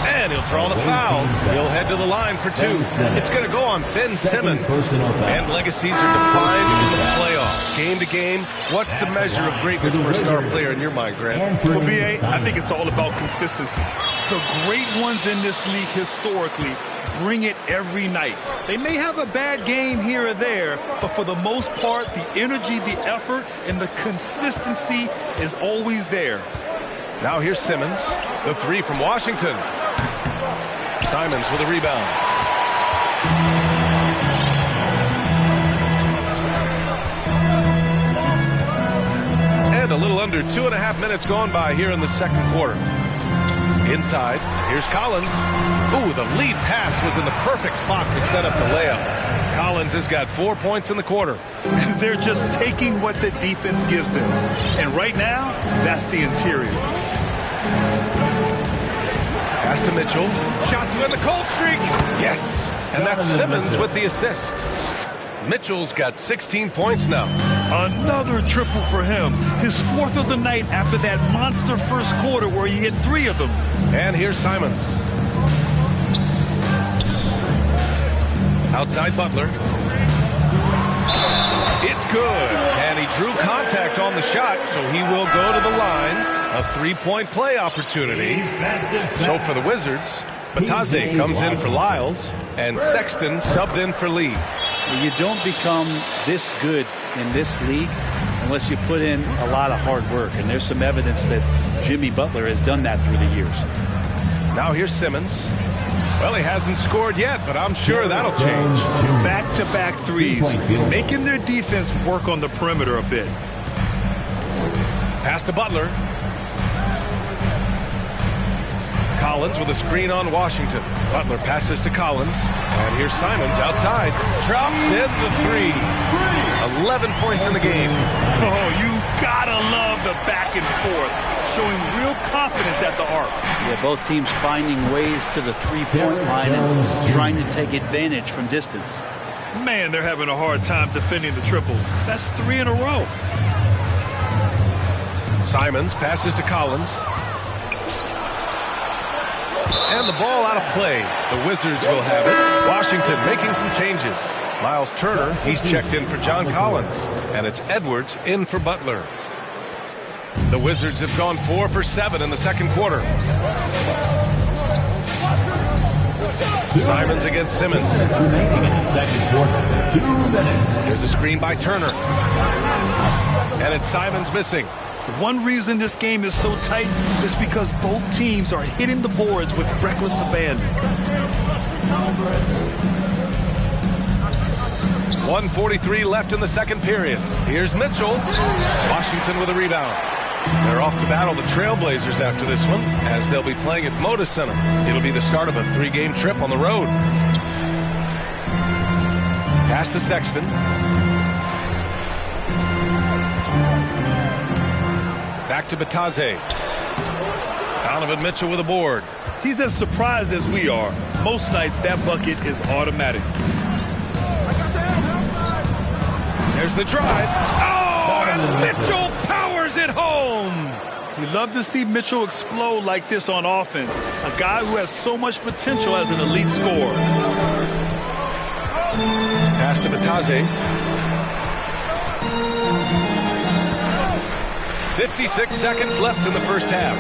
And he'll draw the foul. He'll head to the line for 2. It's going to go on Ben Simmons. And legacies are defined in the playoffs. Game to game, what's the measure of greatness for a star player in your mind, Grant? Well, B.A., I think it's all about consistency. The great ones in this league historically bring it every night. They may have a bad game here or there, but for the most part, the energy, the effort, and the consistency is always there. Now here's Simmons. The 3 from Washington. Simons with a rebound. And a little under 2.5 minutes gone by here in the second quarter. Inside, here's Collins. Ooh, the lead pass was in the perfect spot to set up the layup. Collins has got 4 points in the quarter. They're just taking what the defense gives them. And right now, that's the interior. Pass to Mitchell. Shot to end the cold streak. Yes. And that's Simmons with the assist. Mitchell's got 16 points now. Another triple for him. His 4th of the night after that monster first quarter where he hit 3 of them. And here's Simons. Outside Butler. It's good. And he drew contact on the shot, so he will go to the line. A 3-point play opportunity. So for the Wizards, Bataze comes in for Lyles, and Sexton subbed in for Lee. You don't become this good in this league unless you put in a lot of hard work. And there's some evidence that Jimmy Butler has done that through the years. Now here's Simmons. Well, he hasn't scored yet, but I'm sure that'll change. Back-to-back threes, making their defense work on the perimeter a bit. Pass to Butler. Collins with a screen on Washington. Butler passes to Collins. And here's Simons outside. Drops in the 3. 11 points in the game. Oh, you gotta love the back and forth. Showing real confidence at the arc. Yeah, both teams finding ways to the 3-point line and trying to take advantage from distance. Man, they're having a hard time defending the triple. That's 3 in a row. Simons passes to Collins. And the ball out of play. The Wizards will have it. Washington making some changes. Miles Turner, he's checked in for John Collins. And it's Edwards in for Butler. The Wizards have gone 4 for 7 in the second quarter. Simons against Simmons. Remaining in the second quarter, 2 minutes. There's a screen by Turner. And it's Simons missing. One reason this game is so tight is because both teams are hitting the boards with reckless abandon. 1:43 left in the second period. Here's Mitchell. Washington with a rebound. They're off to battle the Trailblazers after this one, as they'll be playing at Moda Center. It'll be the start of a 3-game trip on the road. Pass to Sexton. Back to Badnewz. Donovan Mitchell with a board. He's as surprised as we are. Most nights that bucket is automatic. There's the drive. Oh, and Mitchell powers it home. We love to see Mitchell explode like this on offense. A guy who has so much potential as an elite scorer. Pass to Badnewz. 56 seconds left in the first half.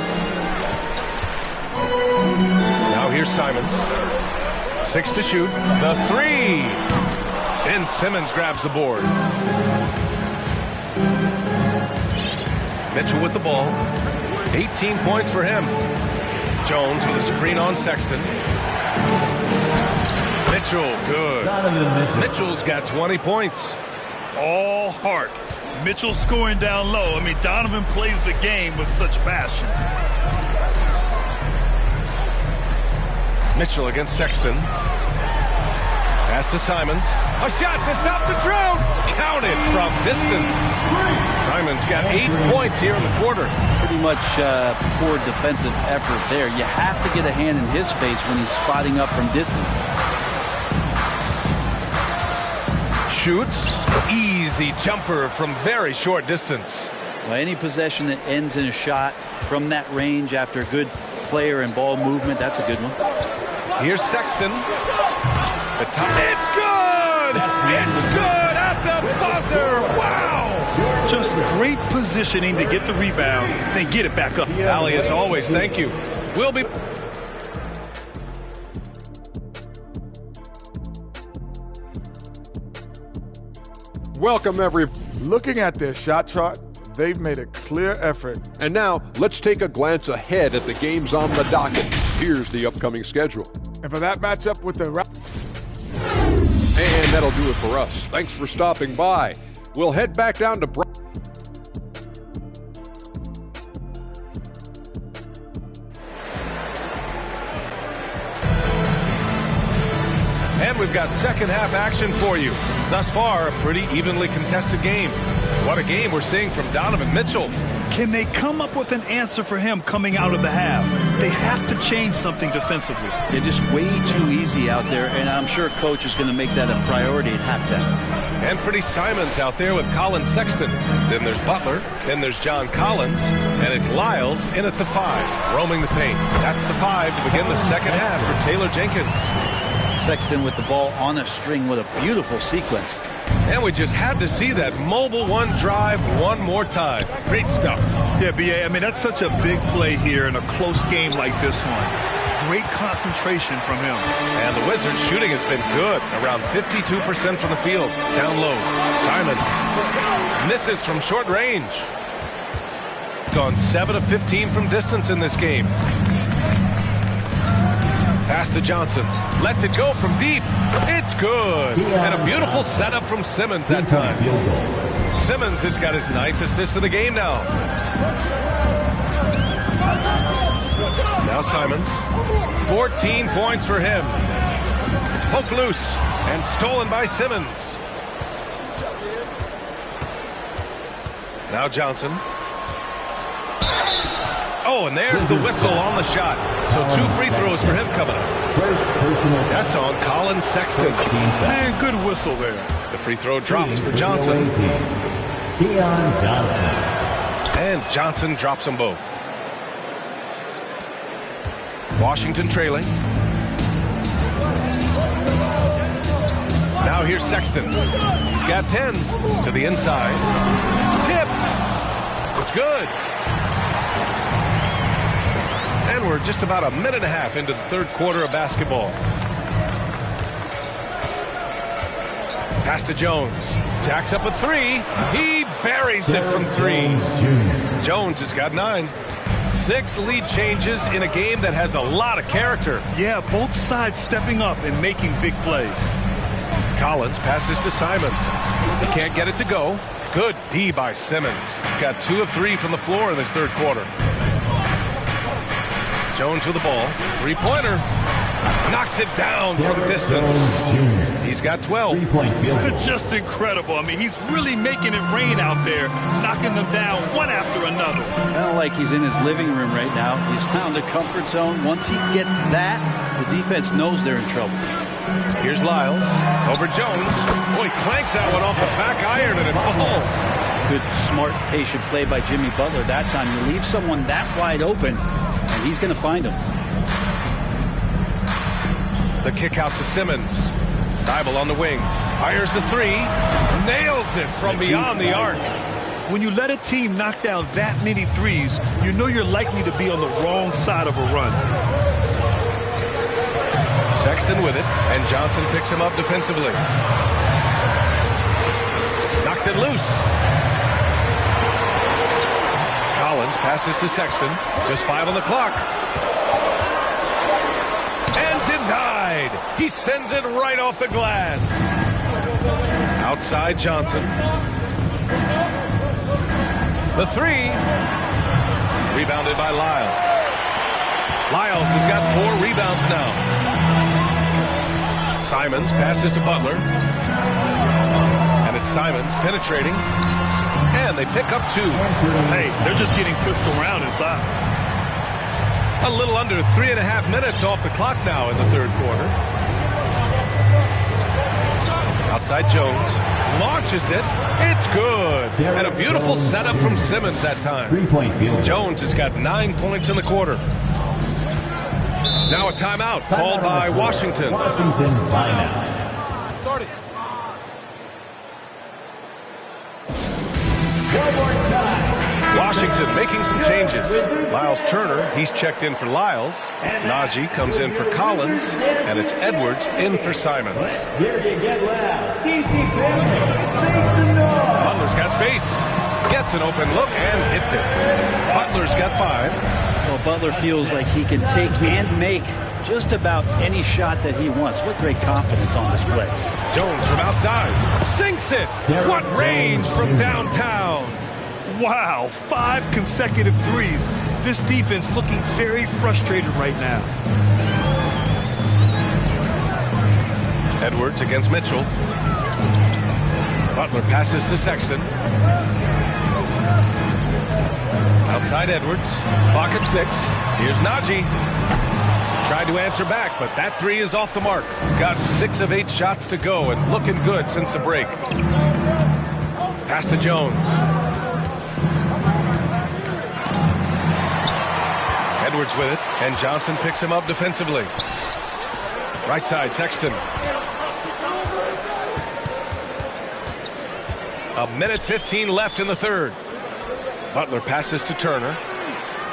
Now here's Simons. 6 to shoot. The 3. Ben Simmons grabs the board. Mitchell with the ball. 18 points for him. Jones with a screen on Sexton. Mitchell, good. Mitchell's got 20 points. All heart. Mitchell scoring down low. I mean, Donovan plays the game with such passion. Mitchell against Sexton. Pass to Simons. A shot to stop the drought. Counted from distance. Simons got 8 points here in the quarter. Pretty much poor defensive effort there. You have to get a hand in his space when he's spotting up from distance. Shoots. Easy jumper from very short distance. Well, any possession that ends in a shot from that range after good player and ball movement, that's a good one. Here's Sexton. It's good! It's good at the buzzer! Wow! Just great positioning to get the rebound, then get it back up. Ali, as always, thank you. We'll be... Welcome, everyone. Looking at their shot chart, they've made a clear effort. And now, let's take a glance ahead at the games on the docket. Here's the upcoming schedule. And for that matchup with the... And that'll do it for us. Thanks for stopping by. We'll head back down to... And we've got second half action for you. Thus far, a pretty evenly contested game. What a game we're seeing from Donovan Mitchell. Can they come up with an answer for him coming out of the half? They have to change something defensively. They're just way too easy out there, and I'm sure coach is going to make that a priority at halftime. And Freddie Simons out there with Colin Sexton. Then there's Butler. Then there's John Collins. And it's Lyles in at the 5, roaming the paint. That's the 5 to begin the second half for Taylor Jenkins. Sexton with the ball on a string with a beautiful sequence. And we just had to see that mobile one drive one more time. Great stuff. Yeah, B.A., I mean, that's such a big play here in a close game like this one. Great concentration from him. And the Wizards' shooting has been good, around 52% from the field. Down low, Simons misses from short range. Gone 7 of 15 from distance in this game. Pass to Johnson. Lets it go from deep. It's good. And a beautiful setup from Simmons that time. Simmons has got his 9th assist of the game now. Now Simons. 14 points for him. Poke loose and stolen by Simmons. Now Johnson. Oh, and there's the whistle on the shot. So 2 free throws for him coming up. That's on Colin Sexton. Man, good whistle there. The free throw drops for Johnson. And Johnson drops them both. Washington trailing. Now here's Sexton. He's got 10 to the inside. Tipped. It's good. And we're just about a minute and a half into the third quarter of basketball. Pass to Jones. Jacks up a 3. He buries it from 3. Jones has got 9. 6 lead changes in a game that has a lot of character. Yeah, both sides stepping up and making big plays. Collins passes to Simons. He can't get it to go. Good D by Simmons. Got 2 of 3 from the floor in this third quarter. Jones with the ball. Three-pointer. Knocks it down from distance. He's got 12. Just incredible. I mean, he's really making it rain out there, knocking them down one after another. Kind of like he's in his living room right now. He's found a comfort zone. Once he gets that, the defense knows they're in trouble. Here's Lyles over Jones. Boy, clanks that one off the back iron and it falls. Good, smart, patient play by Jimmy Butler that time. You leave someone that wide open, and he's going to find him. The kick out to Simmons. Thibault on the wing. Fires the three. Nails it from beyond the arc. When you let a team knock down that many threes, you know you're likely to be on the wrong side of a run. Sexton with it, and Johnson picks him up defensively. Knocks it loose. Collins passes to Sexton. Just 5 on the clock. And denied. He sends it right off the glass. Outside Johnson. The three. Rebounded by Lyles. Lyles has got 4 rebounds now. Simons passes to Butler. And it's Simons penetrating. And they pick up 2. Hey, they're just getting pushed around inside. A little under 3.5 minutes off the clock now in the third quarter. Outside Jones. Launches it. It's good. And a beautiful setup from Simmons that time. 3-point field. Jones has got 9 points in the quarter. Now a timeout called by Washington. Washington timeout. Sorry. One more time. Washington making some changes. Miles Turner, he's checked in for Lyles. Najee comes in for Collins. And it's Edwards in for Simons. Here you get loud. DC family, make some noise. Butler's got space. Gets an open look and hits it. Butler's got 5. Well, Butler feels like he can take and make just about any shot that he wants. What great confidence on display. Jones from outside. Sinks it. What range from downtown. Wow, 5 consecutive threes. This defense looking very frustrated right now. Edwards against Mitchell. Butler passes to Sexton. Outside Edwards. Clock at 6. Here's Najee. Tried to answer back, but that 3 is off the mark. Got 6 of 8 shots to go and looking good since the break. Pass to Jones. Edwards with it, and Johnson picks him up defensively. Right side, Sexton. 1:15 left in the third. Butler passes to Turner.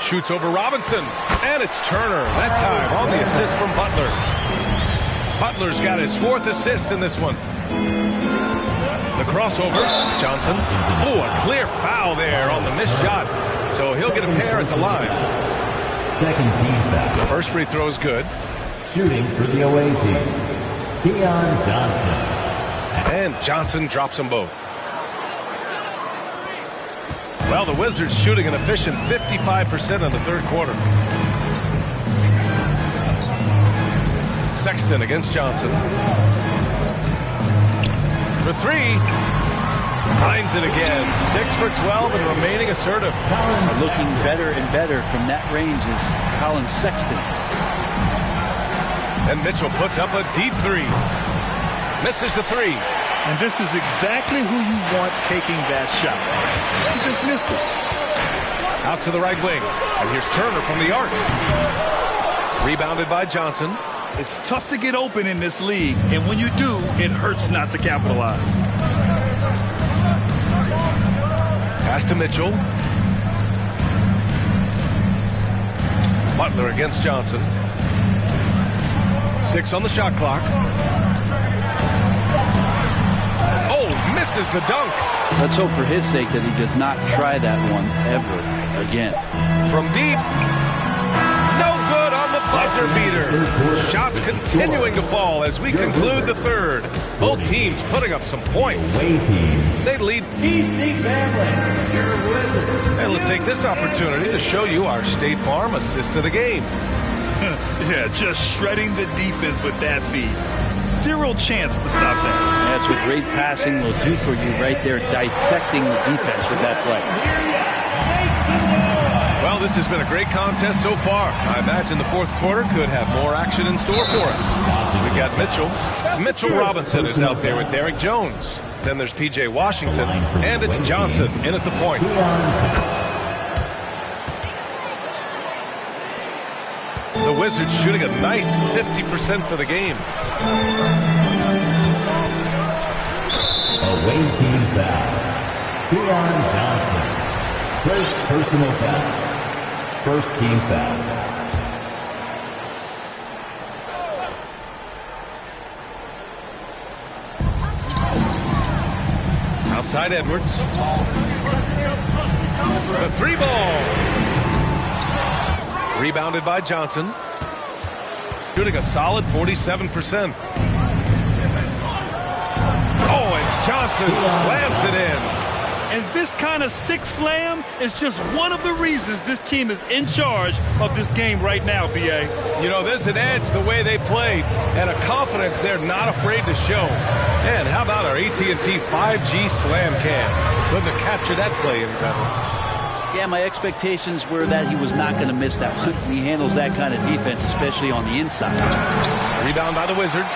Shoots over Robinson. And it's Turner, that time on the assist from Butler. Butler's got his 4th assist in this one. The crossover. Johnson. Oh, a clear foul there on the missed shot. So he'll get a pair at the line. Second team foul. The first free throw is good. Shooting for the away team, Keon Johnson. And Johnson drops them both. Well, the Wizards shooting an efficient 55% in the third quarter. Sexton against Johnson. For 3. Finds it again. 6 for 12 and remaining assertive. Looking better and better from that range is Colin Sexton. And Mitchell puts up a deep 3. Misses the 3. And this is exactly who you want taking that shot. He just missed it. Out to the right wing. And here's Turner from the arc. Rebounded by Johnson. It's tough to get open in this league, and when you do, it hurts not to capitalize. Pass to Mitchell. Butler against Johnson. 6 on the shot clock. Oh, misses the dunk. Let's hope for his sake that he does not try that one ever again. From deep. No good on the Buzzer beater. Shots continuing to fall as we conclude the third. Both teams putting up some points. They lead. Hey, let's take this opportunity to show you our State Farm assist of the game. Yeah, just shredding the defense with that feed. Zero chance to stop that. That's what great passing will do for you right there, dissecting the defense with that play. Well, this has been a great contest so far. I imagine the fourth quarter could have more action in store for us. We got Mitchell. Mitchell Robinson is out there with Derek Jones. Then there's P.J. Washington, and it's Johnson in at the point. The Wizards shooting a nice 50% for the game. Away team foul. Keon Johnson. First personal foul. First team foul. Outside Edwards. The three ball. Rebounded by Johnson. Shooting a solid 47%. Oh, and Johnson slams it in. And this kind of sick slam is just one of the reasons this team is in charge of this game right now, B.A. You know, there's an edge the way they played and a confidence they're not afraid to show. And how about our AT&T 5G slam cam? Couldn't have captured that play any better. Yeah, my expectations were that he was not going to miss that one. He handles that kind of defense, especially on the inside. Rebound by the Wizards.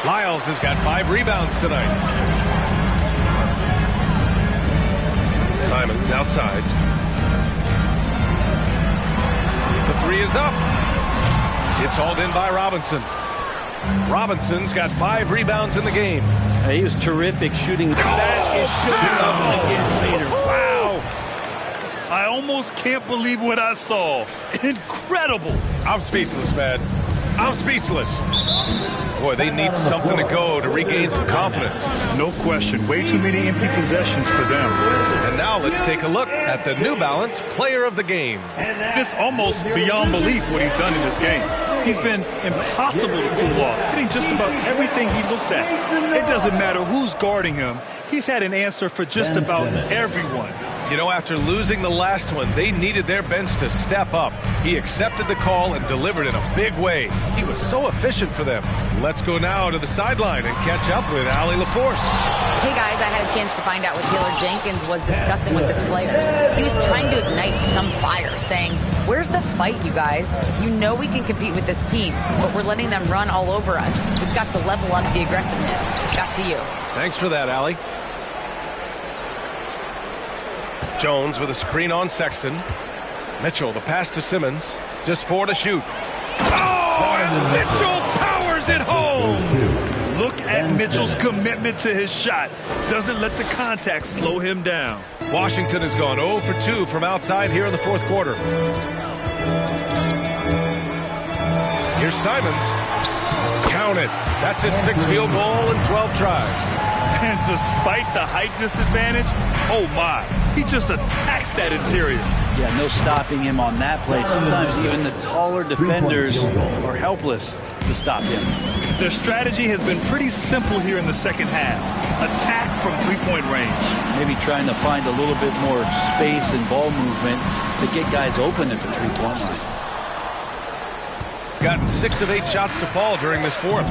Lyles has got 5 rebounds tonight. Simons outside. The three is up. It's hauled in by Robinson. Robinson's got 5 rebounds in the game. He was terrific shooting. That is shooting up again, Vader. Wow. I almost can't believe what I saw. Incredible. I'm speechless, man. I'm speechless. Boy, they need something to go to regain some confidence. No question. Way too many empty possessions for them. And now let's take a look at the New Balance Player of the Game. It's almost beyond belief what he's done in this game. He's been impossible to cool off, hitting just about everything he looks at. It doesn't matter who's guarding him. He's had an answer for just about everyone. You know, after losing the last one, they needed their bench to step up. He accepted the call and delivered in a big way. He was so efficient for them. Let's go now to the sideline and catch up with Allie LaForce. Hey guys, I had a chance to find out what Taylor Jenkins was discussing with his players. He was trying to ignite some fire, saying, "Where's the fight, you guys? You know we can compete with this team, but we're letting them run all over us. We've got to level up the aggressiveness." Back to you. Thanks for that, Allie. Jones with a screen on Sexton. Mitchell, the pass to Simmons. Just 4 to shoot. Oh, and Mitchell powers it home. Look at Mitchell's commitment to his shot. Doesn't let the contact slow him down. Washington has gone 0 for 2 from outside here in the fourth quarter. Here's Simons. Count it. That's his 6th field goal in 12 tries. And despite the height disadvantage, oh my, he just attacks that interior. Yeah, no stopping him on that play. Sometimes even the taller defenders are helpless to stop him. Their strategy has been pretty simple here in the second half. Attack from three-point range. Maybe trying to find a little bit more space and ball movement to get guys open at the three-point line. Gotten 6 of 8 shots to fall during this fourth.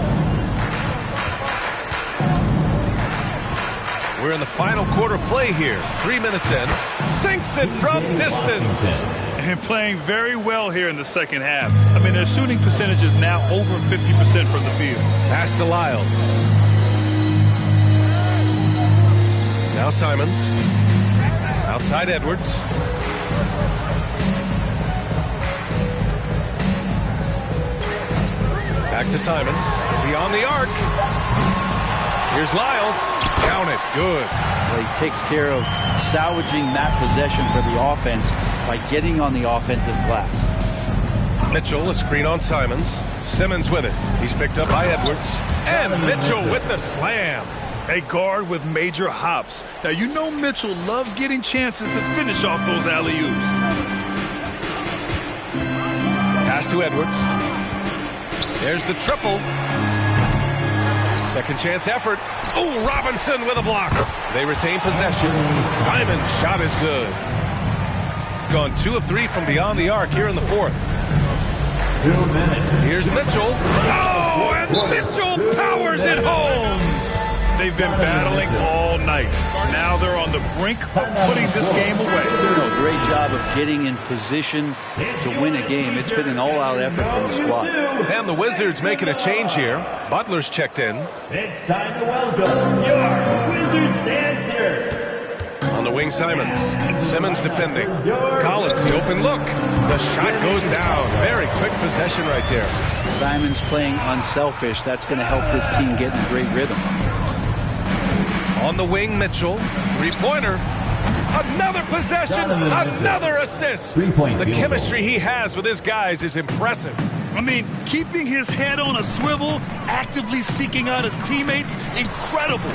We're in the final quarter play here. 3 minutes in. Sinks it from distance. And playing very well here in the second half. I mean, their shooting percentage is now over 50% from the field. Pass to Lyles. Now Simons. Outside Edwards. Back to Simons. Beyond the arc. Here's Lyles. Count it. Good. Well, he takes care of salvaging that possession for the offense by getting on the offensive glass. Mitchell, a screen on Simons. Simmons with it. He's picked up by Edwards. And Mitchell with the slam. A guard with major hops. Now, you know Mitchell loves getting chances to finish off those alley-oops. Pass to Edwards. There's the triple. Second chance effort. Oh, Robinson with a block. They retain possession. Simon's shot is good. Gone 2 of 3 from beyond the arc here in the fourth. 2 minutes. Here's Mitchell. Oh, and Mitchell powers it home. They've been battling all night. Now they're on the brink of putting this game away. Great job of getting in position to win a game. It's been an all-out effort from the squad. And the Wizards making a change here. Butler's checked in. It's time to welcome your Wizards dancers. On the wing, Simons. Simmons defending. Collins, the open look. The shot goes down. Very quick possession right there. Simons playing unselfish. That's going to help this team get in a great rhythm. On the wing, Mitchell. Three-pointer. Another possession. Another assist. The chemistry he has with his guys is impressive. I mean, keeping his head on a swivel, actively seeking out his teammates, incredible.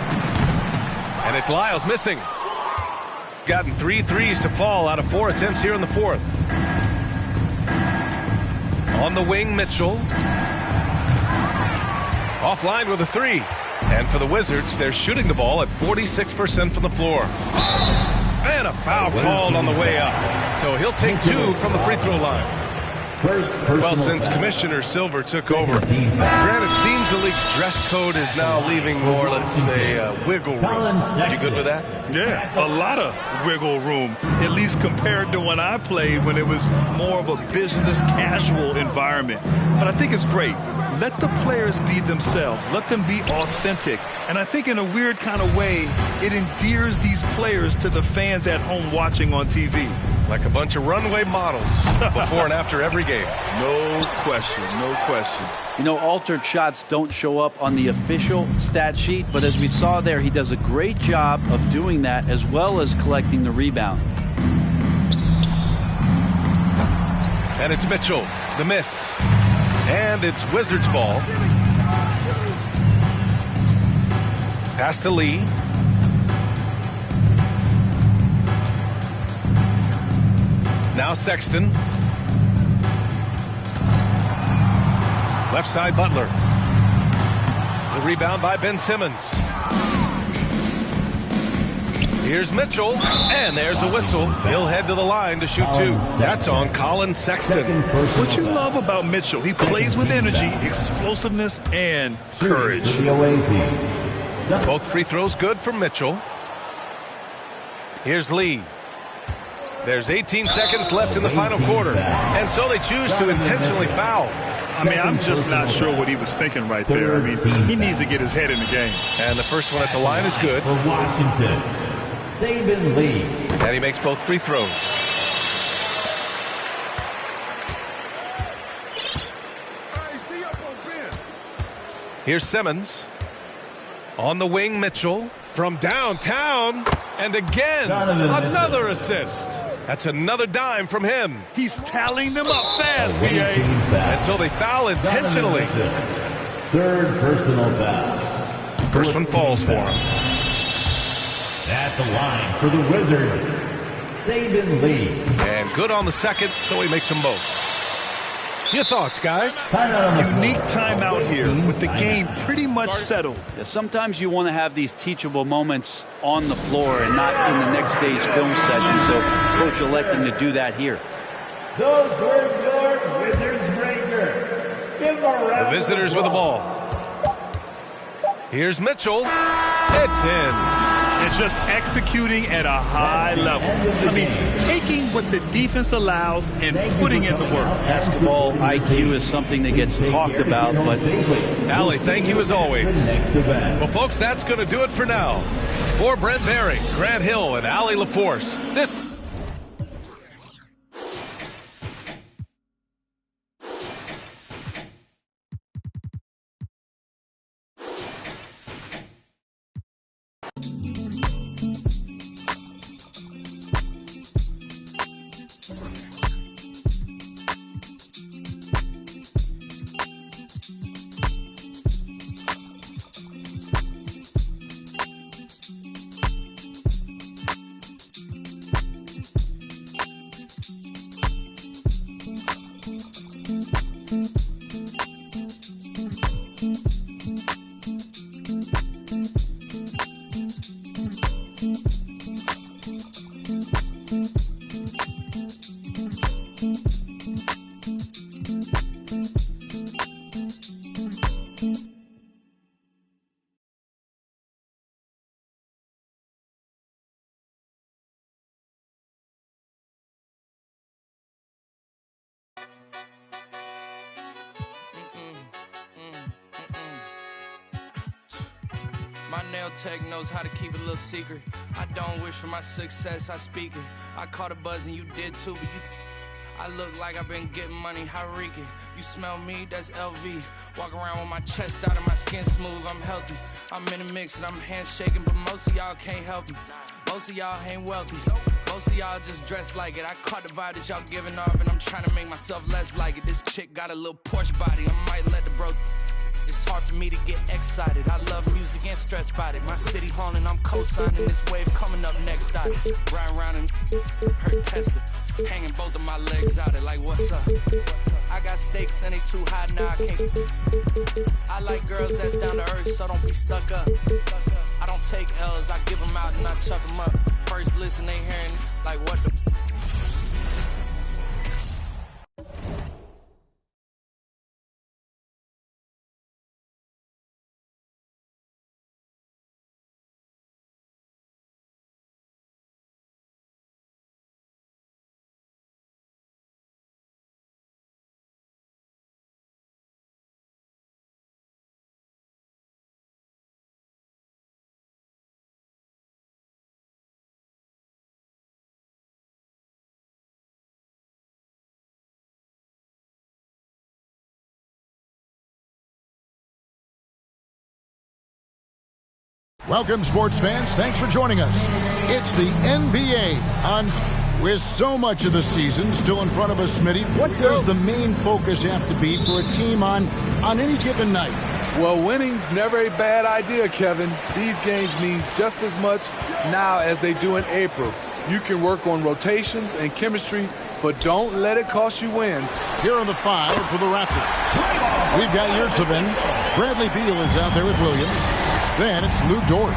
And it's Lyles missing. Gotten 3 threes to fall out of 4 attempts here in the fourth. On the wing, Mitchell. Offline with a 3. And for the Wizards, they're shooting the ball at 46% from the floor. And a foul called on the way up. So he'll take 2 from the free throw line. Well, since Commissioner Silver took over, granted, it seems the league's dress code is now leaving more, let's say, wiggle room. You good with that? Yeah, a lot of wiggle room, at least compared to when I played, when it was more of a business casual environment. But I think it's great. Let the players be themselves. Let them be authentic. And I think in a weird kind of way, it endears these players to the fans at home watching on TV. Like a bunch of runway models before and after every game. No question, no question. You know, altered shots don't show up on the official stat sheet, but as we saw there, he does a great job of doing that as well as collecting the rebound. And it's Mitchell, the miss. And it's Wizards ball. Pass to Lee. Now Sexton. Left side, Butler. The rebound by Ben Simmons. Here's Mitchell, and there's a whistle. He'll head to the line to shoot 2. That's on Colin Sexton. What you love about Mitchell, he plays with energy, explosiveness, and courage. Both free throws good from Mitchell. Here's Lee. There's 18 seconds left in the final quarter, and so they choose to intentionally foul. I mean, I'm just not sure what he was thinking right there. I mean, he needs to get his head in the game. And the first one at the line is good. For Washington, Saban Lee. And he makes both free throws. Here's Simmons. On the wing, Mitchell. From downtown. And again, another assist. That's another dime from him. He's tallying them up fast, B.A. And so they foul intentionally. Third personal foul. First one falls for him. At the line for the Wizards, Saban Lee. And good on the second, so he makes them both. Your thoughts, guys? Unique timeout here with the game pretty much settled. Yeah, sometimes you want to have these teachable moments on the floor and not in the next day's film session, so coach electing to do that here. Those were your Wizards breakers. Give them a round. The visitors with the ball. Here's Mitchell. It's in. And just executing at a high level. I mean, taking what the defense allows and putting in the work. Basketball IQ is something that gets talked about, but Allie, thank you as always. Well, folks, that's going to do it for now. For Brent Barry, Grant Hill, and Allie LaForce, this My nail tech knows how to keep it a little secret. I don't wish for my success, I speak it. I caught a buzz and you did too, but I look like I've been getting money, Hariki. You smell me, that's LV. Walk around with my chest out and my skin smooth, I'm healthy. I'm in a mix and I'm handshaking, but most of y'all can't help me. Most of y'all ain't wealthy. Most of y'all just dress like it. I caught the vibe that y'all giving off and I'm trying to make myself less like it. This chick got a little Porsche body, I might let the bro. It's hard for me to get excited. I love music and stress about it. My city haunting, I'm co-signing this wave coming up next out it. Riding around and hurt Tesla. Hanging both of my legs out it like what's up? I got stakes and they too high now I can't. I like girls that's down to earth, so don't be stuck up. I don't take L's, I give them out and I chuck them up. First listen, they hearing like what the... Welcome, sports fans. Thanks for joining us. It's the NBA with so much of the season still in front of us, Smitty. What does the main focus have to be for a team on any given night? Well, winning's never a bad idea, Kevin. These games mean just as much now as they do in April. You can work on rotations and chemistry, but don't let it cost you wins. Here on the 5 for the Raptors, we've got Yurtseven. Bradley Beal is out there with Williams. Then it's Lou Dort,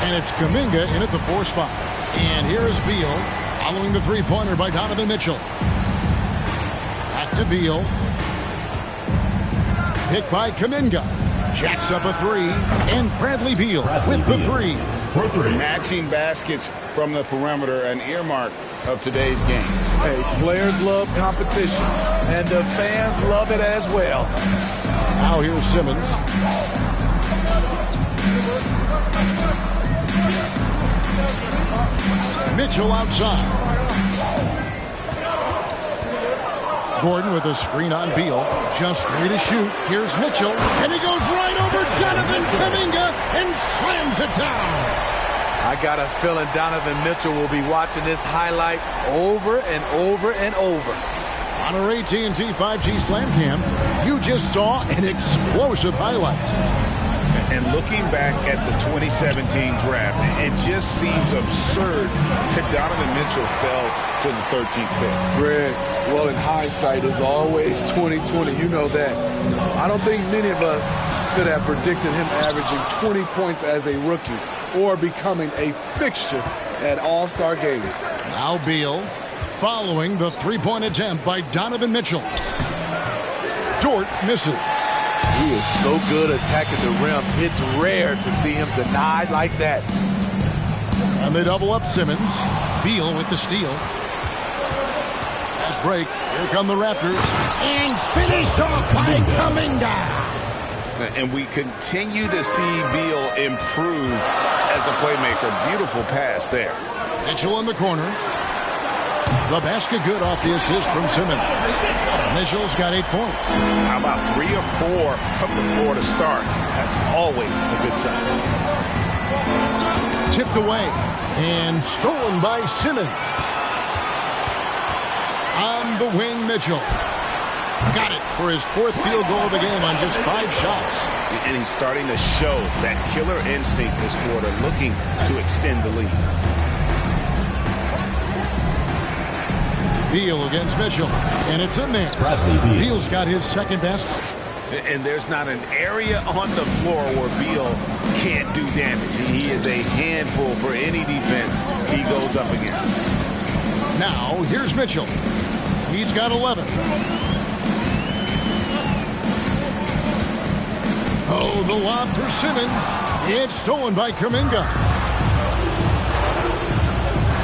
and it's Kuminga in at the 4 spot. And here is Beal, following the three-pointer by Donovan Mitchell. Back to Beal. Hit by Kuminga. Jacks up a 3, and Bradley Beal with the 3. Matching baskets from the perimeter, an earmark of today's game. Hey, players love competition, and the fans love it as well. Now here's Simmons. Mitchell outside. Gordon with a screen on Beal. Just 3 to shoot. Here's Mitchell. And he goes right over Donovan Kuminga and slams it down. I got a feeling Donovan Mitchell will be watching this highlight over and over and over. On our AT&T 5G Slam Cam, you just saw an explosive highlight. And looking back at the 2017 draft, it just seems absurd that Donovan Mitchell fell to the 13th pick. Greg, well, in hindsight, is always 20/20. You know that. I don't think many of us could have predicted him averaging 20 points as a rookie or becoming a fixture at All-Star games. Now Beal following the three-point attempt by Donovan Mitchell. Dort misses. He is so good attacking the rim. It's rare to see him denied like that. And they double up Simmons. Beal with the steal. Fast break. Here come the Raptors. And finished off by Kuminga. And we continue to see Beal improve as a playmaker. Beautiful pass there. Mitchell in the corner. The basket good off the assist from Simmons. Mitchell's got 8 points. How about 3 or 4 from the floor to start? That's always a good sign. Tipped away and stolen by Simmons. On the wing, Mitchell. Got it for his 4th field goal of the game on just 5 shots. And he's starting to show that killer instinct this quarter, looking to extend the lead. Beal against Mitchell, and it's in there. Beal's got his 2nd basket. And there's not an area on the floor where Beal can't do damage. He is a handful for any defense he goes up against. Now, here's Mitchell. He's got 11. Oh, the lob for Simmons. It's stolen by Kuminga.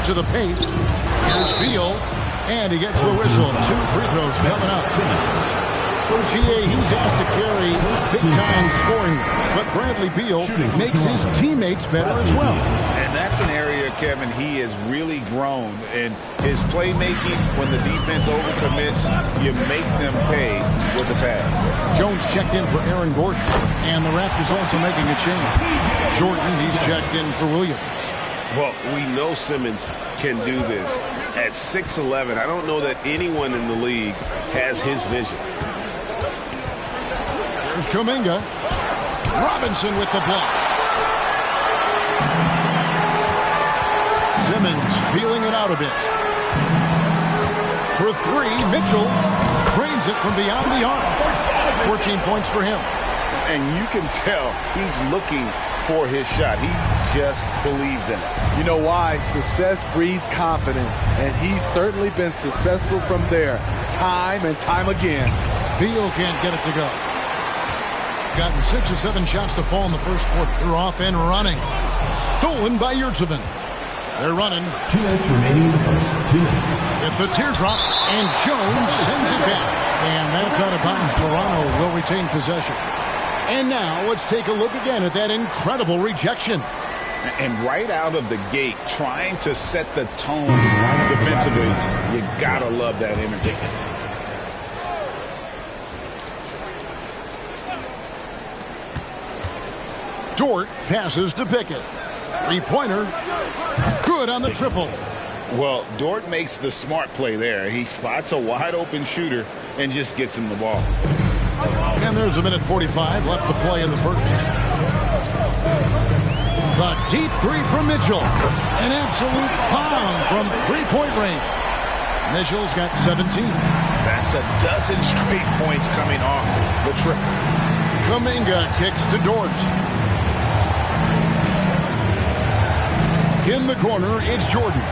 To the paint. Here's Beal. And he gets the whistle. 2 free throws coming up. GA, he's asked to carry big-time scoring, but Bradley Beal makes his teammates better as well. And that's an area, Kevin, he has really grown in his playmaking. When the defense overcommits, you make them pay with the pass. Jones checked in for Aaron Gordon, and the Raptors also making a change. Jordan, he's checked in for Williams. Well, we know Simmons can do this. At 6'11", I don't know that anyone in the league has his vision. There's Kuminga. Robinson with the block. Simmons feeling it out a bit. For three, Mitchell cranes it from beyond the arc. 14 points for him. And you can tell he's looking for his shot. He just believes in it. You know why? Success breeds confidence, and he's certainly been successful from there, time and time again. Beal can't get it to go. Gotten 6 or 7 shots to fall in the first quarter. They're off and running. Stolen by Yurtseven. They're running. 2 minutes remaining in the first. 2 minutes. At the teardrop, and Jones sends it back. And that's out of bounds. Toronto will retain possession. And now let's take a look again at that incredible rejection. And right out of the gate, trying to set the tone defensively, you gotta love that energy. Dort passes to Pickett. Three-pointer. Good on the triple. Well, Dort makes the smart play there. He spots a wide-open shooter and just gets him the ball. And there's a minute 45 left to play in the first. The deep three from Mitchell. An absolute bomb from three-point range. Mitchell's got 17. That's a dozen straight points coming off the trip. Kuminga kicks to Dort. In the corner, it's Jordan.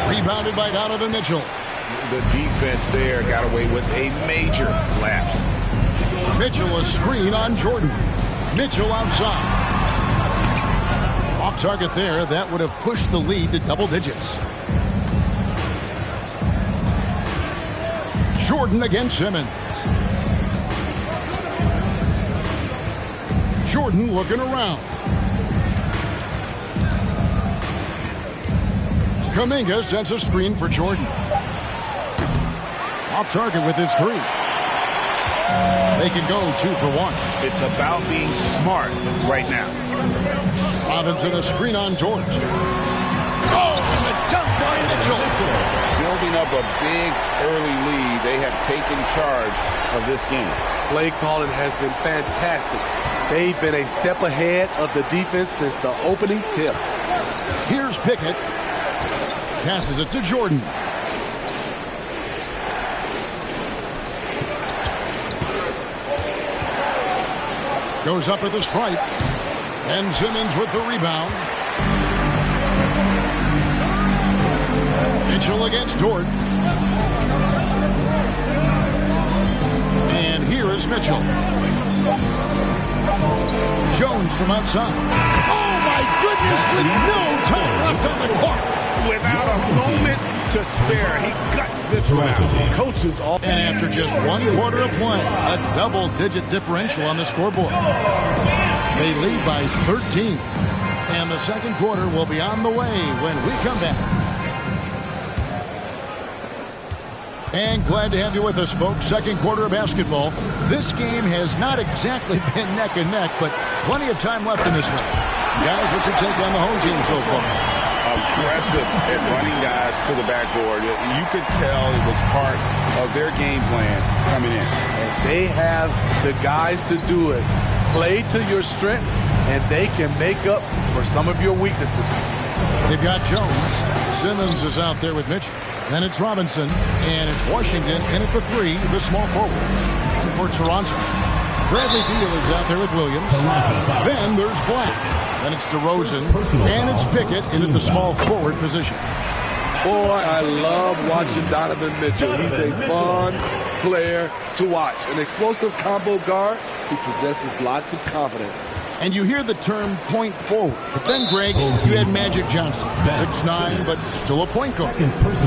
Rebounded by Donovan Mitchell. The defense there got away with a major lapse. Mitchell a screen on Jordan. Mitchell outside. Off target there. That would have pushed the lead to double digits. Jordan against Simmons. Jordan looking around. Kuminga sends a screen for Jordan. Off target with his three. They can go 2 for 1. It's about being smart right now. Robinson a screen on George. Oh, and a dunk by Mitchell. Building up a big early lead. They have taken charge of this game. Play calling has been fantastic. They've been a step ahead of the defense since the opening tip. Here's Pickett. Passes it to Jordan. Goes up with the stripe. And Simmons with the rebound. Mitchell against Dort. And here is Mitchell. Jones from outside. Oh my goodness, with no time left on the clock. Without a moment to spare, he guts this one out. Coaches all. And after just 1 quarter of play, a double-digit differential on the scoreboard. They lead by 13. And the second quarter will be on the way when we come back. And glad to have you with us, folks. Second quarter of basketball. This game has not exactly been neck and neck, but plenty of time left in this one. Guys, what's your take on the home team so far? Aggressive at running guys to the backboard. You could tell it was part of their game plan coming in. And they have the guys to do it. Play to your strengths, and they can make up for some of your weaknesses. They've got Jones. Simmons is out there with Mitchell. Then it's Robinson, and it's Washington in at the 3, the small forward. And for Toronto, Bradley Beal is out there with Williams. Then there's Black. Then it's DeRozan, and it's Pickett in at the small forward position. Boy, I love watching Donovan Mitchell. He's a fun player to watch. An explosive combo guard who possesses lots of confidence. And you hear the term point forward. But then, Greg, you had Magic Johnson, 6'9", but still a point guard.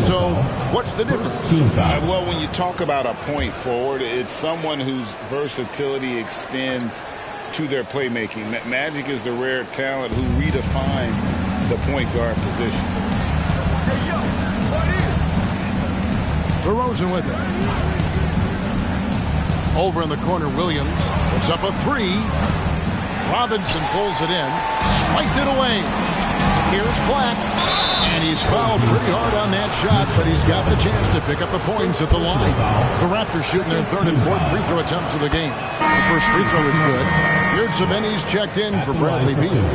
So what's the difference? Well, when you talk about a point forward, it's someone whose versatility extends to their playmaking. Magic is the rare talent who redefined the point guard position. DeRozan with it. Over in the corner, Williams puts up a three. Robinson pulls it in, swiped it away. Here's Black, and he's fouled pretty hard on that shot, but he's got the chance to pick up the points at the line. The Raptors shooting their third and fourth free throw attempts of the game. The first free throw is good. Yurtseven's checked in for Bradley Beal.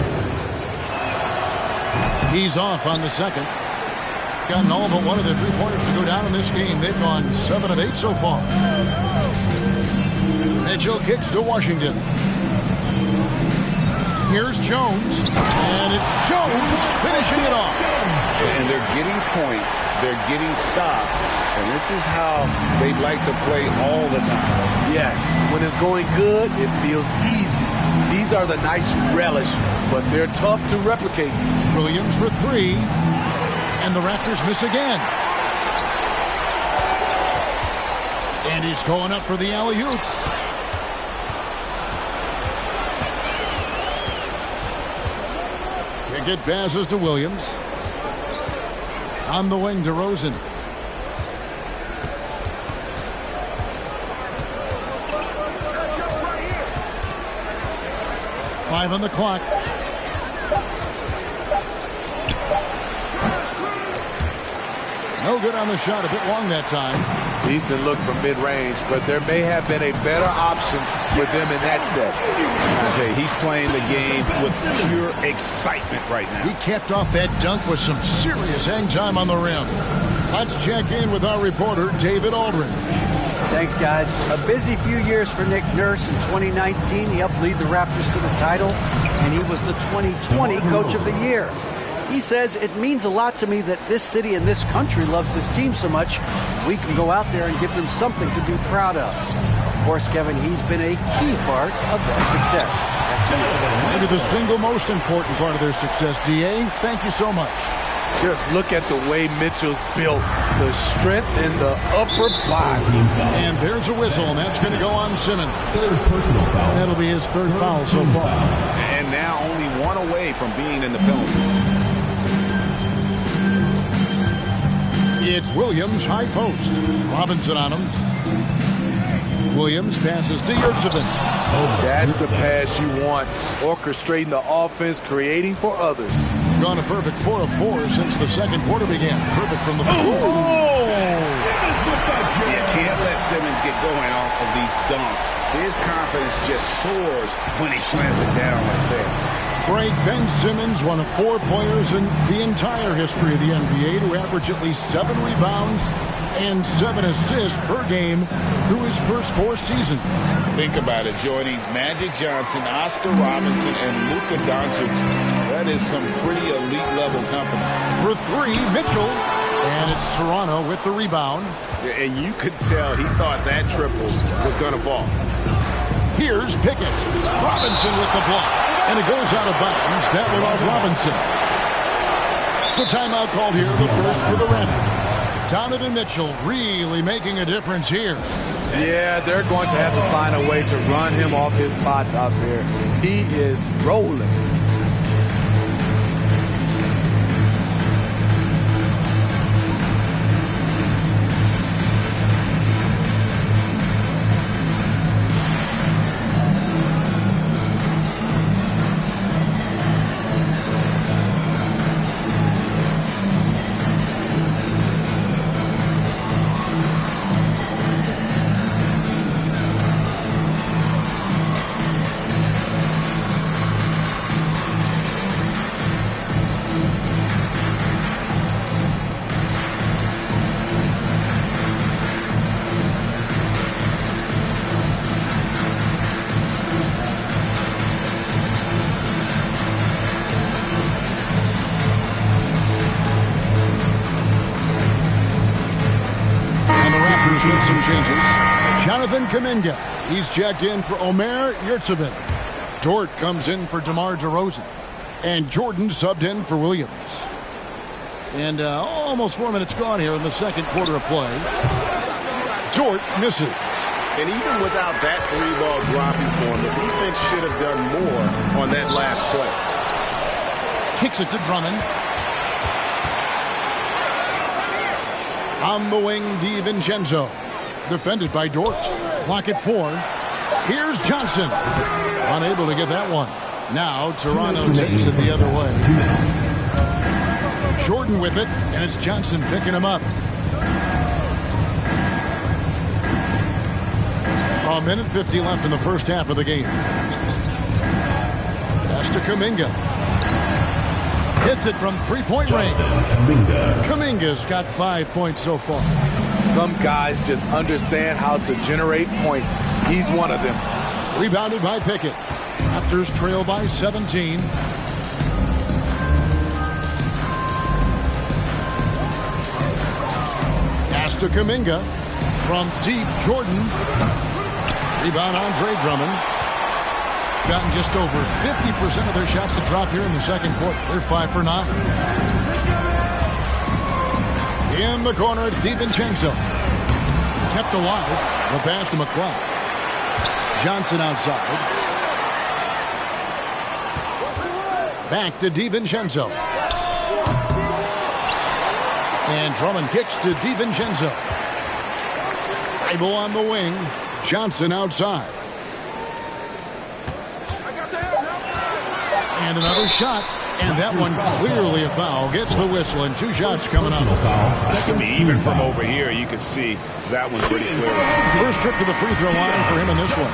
He's off on the second. Gotten all but one of the three-pointers to go down in this game. They've gone 7 of 8 so far. Mitchell kicks to Washington. Here's Jones, and it's Jones finishing it off. And they're getting points, they're getting stops, and this is how they'd like to play all the time. Yes, when it's going good, it feels easy. These are the nights you relish, but they're tough to replicate. Williams for three, and the Raptors miss again. And he's going up for the alley-oop. It passes to Williams. On the wing, DeRozan. Five on the clock. No good on the shot. A bit long that time. Decent look from mid-range, but there may have been a better option for them in that set. He's playing the game with pure excitement right now. He capped off that dunk with some serious hang time on the rim. Let's check in with our reporter, David Aldridge. Thanks, guys. A busy few years for Nick Nurse. In 2019, he helped lead the Raptors to the title, and he was the 2020 Coach of the Year. He says, it means a lot to me that this city and this country loves this team so much. We can go out there and give them something to be proud of. Of course, Kevin, he's been a key part of that success. Maybe the single most important part of their success, D.A. Thank you so much. Just look at the way Mitchell's built. The strength in the upper body. And there's a whistle, and that's going to go on Simmons. That'll be his third foul so far. And now only one away from being in the penalty. It's Williams, high post. Robinson on him. Williams passes to Yurtseven. That's the pass you want. Orchestrating the offense, creating for others. Gone a perfect 4 of 4 since the second quarter began. Perfect from the floor. You can't let Simmons get going off of these dunks. His confidence just soars when he slams it down like that. Greg, Ben Simmons, one of 4 players in the entire history of the NBA to average at least 7 rebounds and 7 assists per game through his first 4 seasons. Think about it, joining Magic Johnson, Oscar Robinson, and Luka Doncic. That is some pretty elite level company. For 3, Mitchell, and it's Toronto with the rebound. And you could tell he thought that triple was going to fall. Here's Pickett. Robinson with the block. And it goes out of bounds. That one off Robinson. So timeout called here, the first for the Raptors. Donovan Mitchell really making a difference here. Yeah, they're going to have to find a way to run him off his spots out there. He is rolling. With some changes. Jonathan Kuminga. He's checked in for Omer Yurtseven. Dort comes in for DeMar DeRozan. And Jordan subbed in for Williams. And almost 4 minutes gone here in the second quarter of play. Dort misses. And even without that three-ball dropping for him, the defense should have done more on that last play. Kicks it to Drummond. On the wing, DiVincenzo. Defended by Dort. Clock at 4. Here's Johnson. Unable to get that one. Now Toronto takes it the other way. Jordan with it, and it's Johnson picking him up. A minute 50 left in the first half of the game. Pass to Kuminga. Hits it from three-point range. Kuminga's got 5 points so far. Some guys just understand how to generate points. He's one of them. Rebounded by Pickett. Raptors trail by 17. Pass to Kuminga. From deep, Jordan. Rebound Andre Drummond. Gotten just over 50% of their shots to drop here in the second quarter. They're 5 for 9. In the corner, it's DiVincenzo. Kept alive. The pass to McCloud. Johnson outside. Back to DiVincenzo. And Drummond kicks to DiVincenzo. Bible on the wing. Johnson outside. And another shot. And that one clearly a foul. Gets the whistle and 2 shots coming up. Even from over here, you can see that one pretty clearly. First trip to the free throw line for him in this one.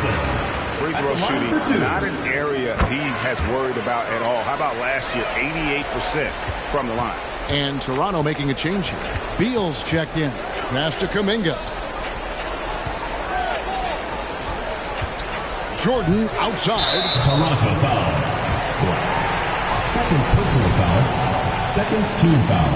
Free throw shooting, not an area he has worried about at all. How about last year, 88% from the line. And Toronto making a change here. Beal's checked in. Pass to Kuminga. Jordan outside. Toronto foul. Second personal foul. Second team foul.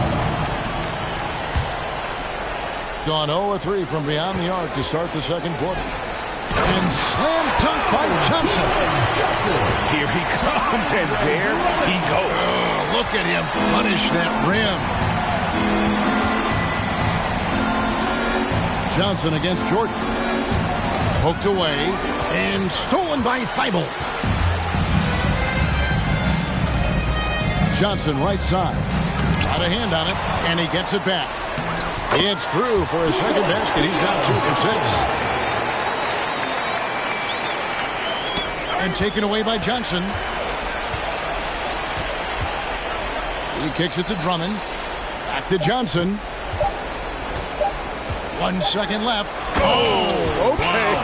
Gone 0-3 from beyond the arc to start the second quarter. And slam dunk by Johnson. Here he comes, and there he goes. Oh, look at him punish that rim. Johnson against Jordan. Poked away and stolen by Thibault. Johnson right side. Got a hand on it, and he gets it back. It's through for his second basket. He's now 2 for 6. And taken away by Johnson. He kicks it to Drummond. Back to Johnson. 1 second left. Oh, okay.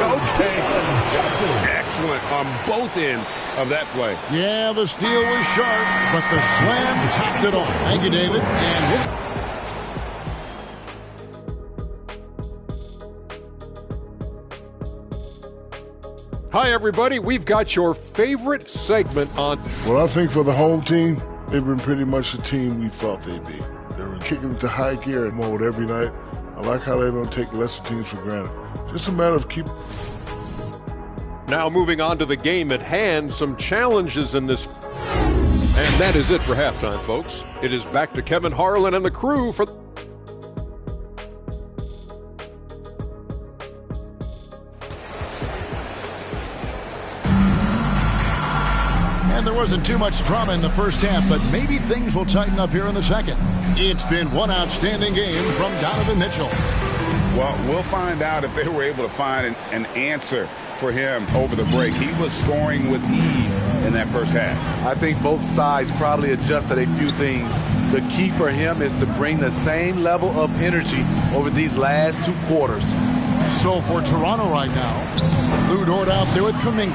Excellent on both ends of that play. Yeah, the steal was sharp, but the slam topped it off. Thank you, David. And hi, everybody. We've got your favorite segment on. Well, I think for the home team, they've been pretty much the team we thought they'd be. They were kicking into high gear and mode every night. I like how they don't take lesser teams for granted. Just a matter of keep. Now moving on to the game at hand, some challenges in this. And that is it for halftime, folks. It is back to Kevin Harlan and the crew for. And there wasn't too much drama in the first half, but maybe things will tighten up here in the second. It's been one outstanding game from Donovan Mitchell. Well, we'll find out if they were able to find an answer for him over the break. He was scoring with ease in that first half. I think both sides probably adjusted a few things. The key for him is to bring the same level of energy over these last 2 quarters. So for Toronto right now, Lou Dort out there with Kuminga.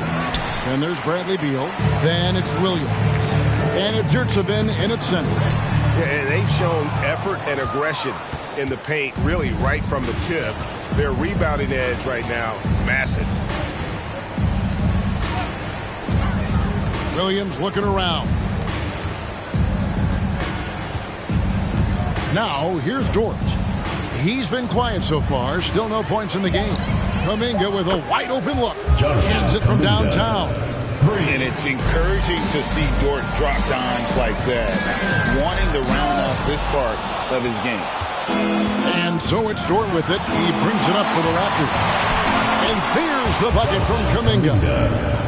Then there's Bradley Beal. Then it's Williams. And it's Yurtsevin in its center. Yeah, and they've shown effort and aggression in the paint, really right from the tip. Their rebounding edge right now, massive. Williams looking around. Now, here's Dort. He's been quiet so far. Still no points in the game. Kuminga with a wide open look. Hands it from downtown. And it's encouraging to see Dort drop dimes like that, wanting to round off this part of his game. And so it's Dort with it. He brings it up for the Raptors. And there's the bucket from Kuminga.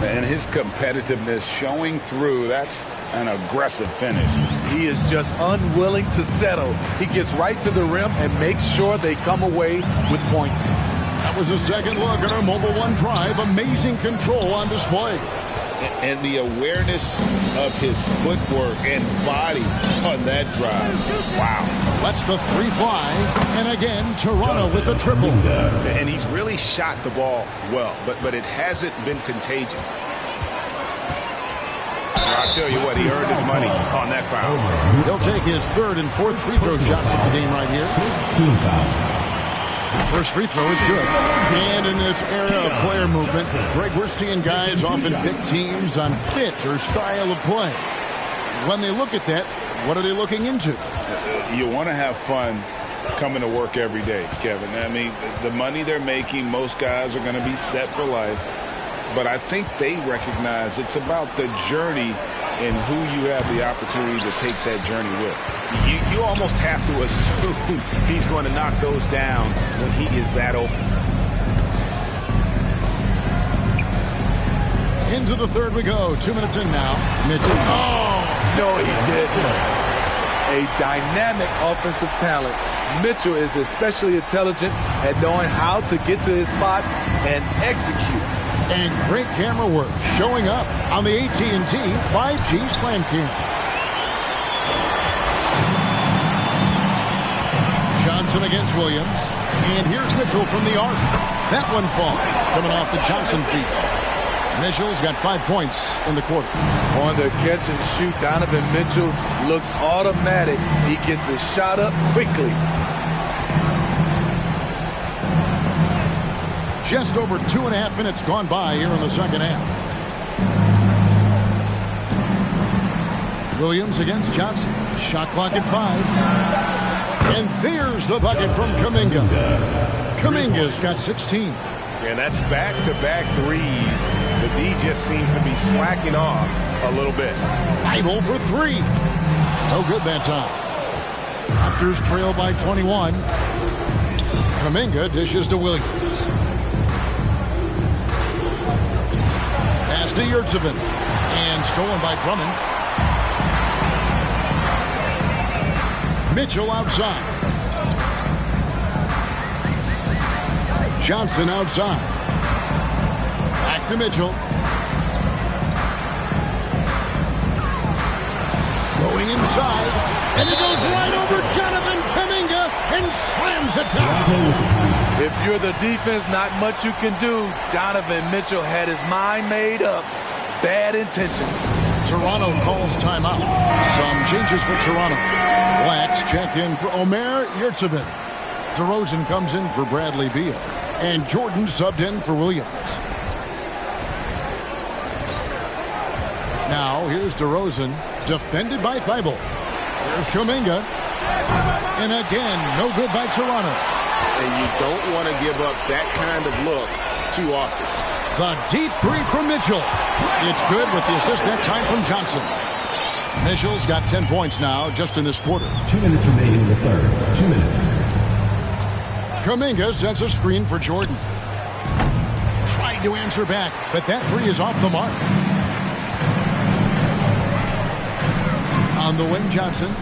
And his competitiveness showing through. That's an aggressive finish. He is just unwilling to settle. He gets right to the rim and makes sure they come away with points. That was a second look at our Mobile One drive. Amazing control on display. And the awareness of his footwork and body on that drive. Wow. Lets the three fly. And again, Toronto with the triple. And he's really shot the ball well, but it hasn't been contagious. I'll tell you what, he earned his money on that foul. He'll take his third and fourth free throw shots of the game right here. First free throw is good. And in this era of player movement, Greg, we're seeing guys often pick teams on fit or style of play. When they look at that, what are they looking into? You want to have fun coming to work every day, Kevin. I mean, the money they're making, most guys are going to be set for life. But I think they recognize it's about the journey and who you have the opportunity to take that journey with. You almost have to assume he's going to knock those down when he is that open. Into the third we go. 2 minutes in now. Mitchell. Oh, no, he didn't. A dynamic offensive talent. Mitchell is especially intelligent at knowing how to get to his spots and execute. And great camera work showing up on the AT&T 5G Slam Cam. Johnson against Williams. And here's Mitchell from the arc. That one falls, coming off the Johnson feet. Mitchell's got 5 points in the quarter. On the catch and shoot, Donovan Mitchell looks automatic. He gets his shot up quickly. Just over 2.5 minutes gone by here in the second half. Williams against Johnson. Shot clock at 5. And there's the bucket from Kuminga. Kuminga's got 16. And that's back-to-back threes. The D just seems to be slacking off a little bit. 5-0 for 3. No good that time. Raptors trail by 21. Kuminga dishes to Williams. Pass to Yurtsevin. And stolen by Drummond. Mitchell outside. Johnson outside. Back to Mitchell. Going inside. And he goes right over Jonathan Kuminga and slams it down. If you're the defense, not much you can do. Donovan Mitchell had his mind made up. Bad intentions. Toronto calls timeout. Some changes for Toronto. Blacks checked in for Omer Yurtsevin. DeRozan comes in for Bradley Beal. And Jordan subbed in for Williams. Now here's DeRozan, defended by Thibault. Here's Kuminga. And again, no good by Toronto. And you don't want to give up that kind of look too often. The deep three from Mitchell. It's good with the assist that time from Johnson. Mitchell's got 10 points now just in this quarter. 2 minutes remaining in the third. 2 minutes. Kuminga sets a screen for Jordan. Trying to answer back, but that three is off the mark. On the wing, Johnson.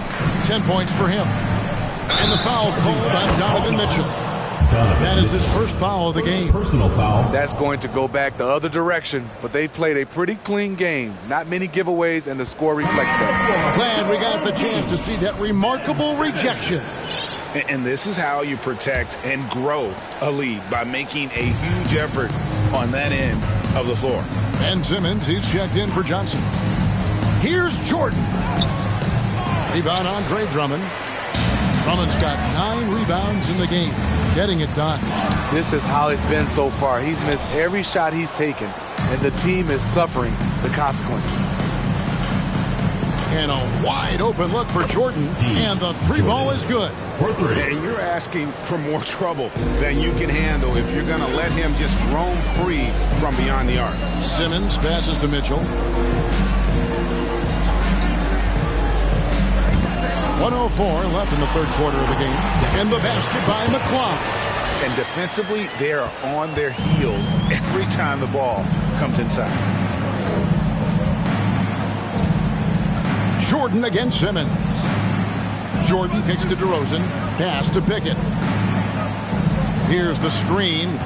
10 points for him. And the foul called on Donovan Mitchell. That is his first foul of the game. Personal foul. That's going to go back the other direction, but they've played a pretty clean game. Not many giveaways, and the score reflects that. Glad we got the chance to see that remarkable rejection. And this is how you protect and grow a lead, by making a huge effort on that end of the floor. Ben Simmons, he's checked in for Johnson. Here's Jordan. Rebound Andre Drummond. Drummond's got 9 rebounds in the game, getting it done. This is how it's been so far. He's missed every shot he's taken, and the team is suffering the consequences. And a wide open look for Jordan. And the three ball is good. And you're asking for more trouble than you can handle if you're going to let him just roam free from beyond the arc. Simmons passes to Mitchell. 1:04 left in the third quarter of the game. And the basket by McCloud. And defensively, they are on their heels every time the ball comes inside. Jordan against Simmons. Jordan kicks to DeRozan. Pass to Pickett. Here's the screen.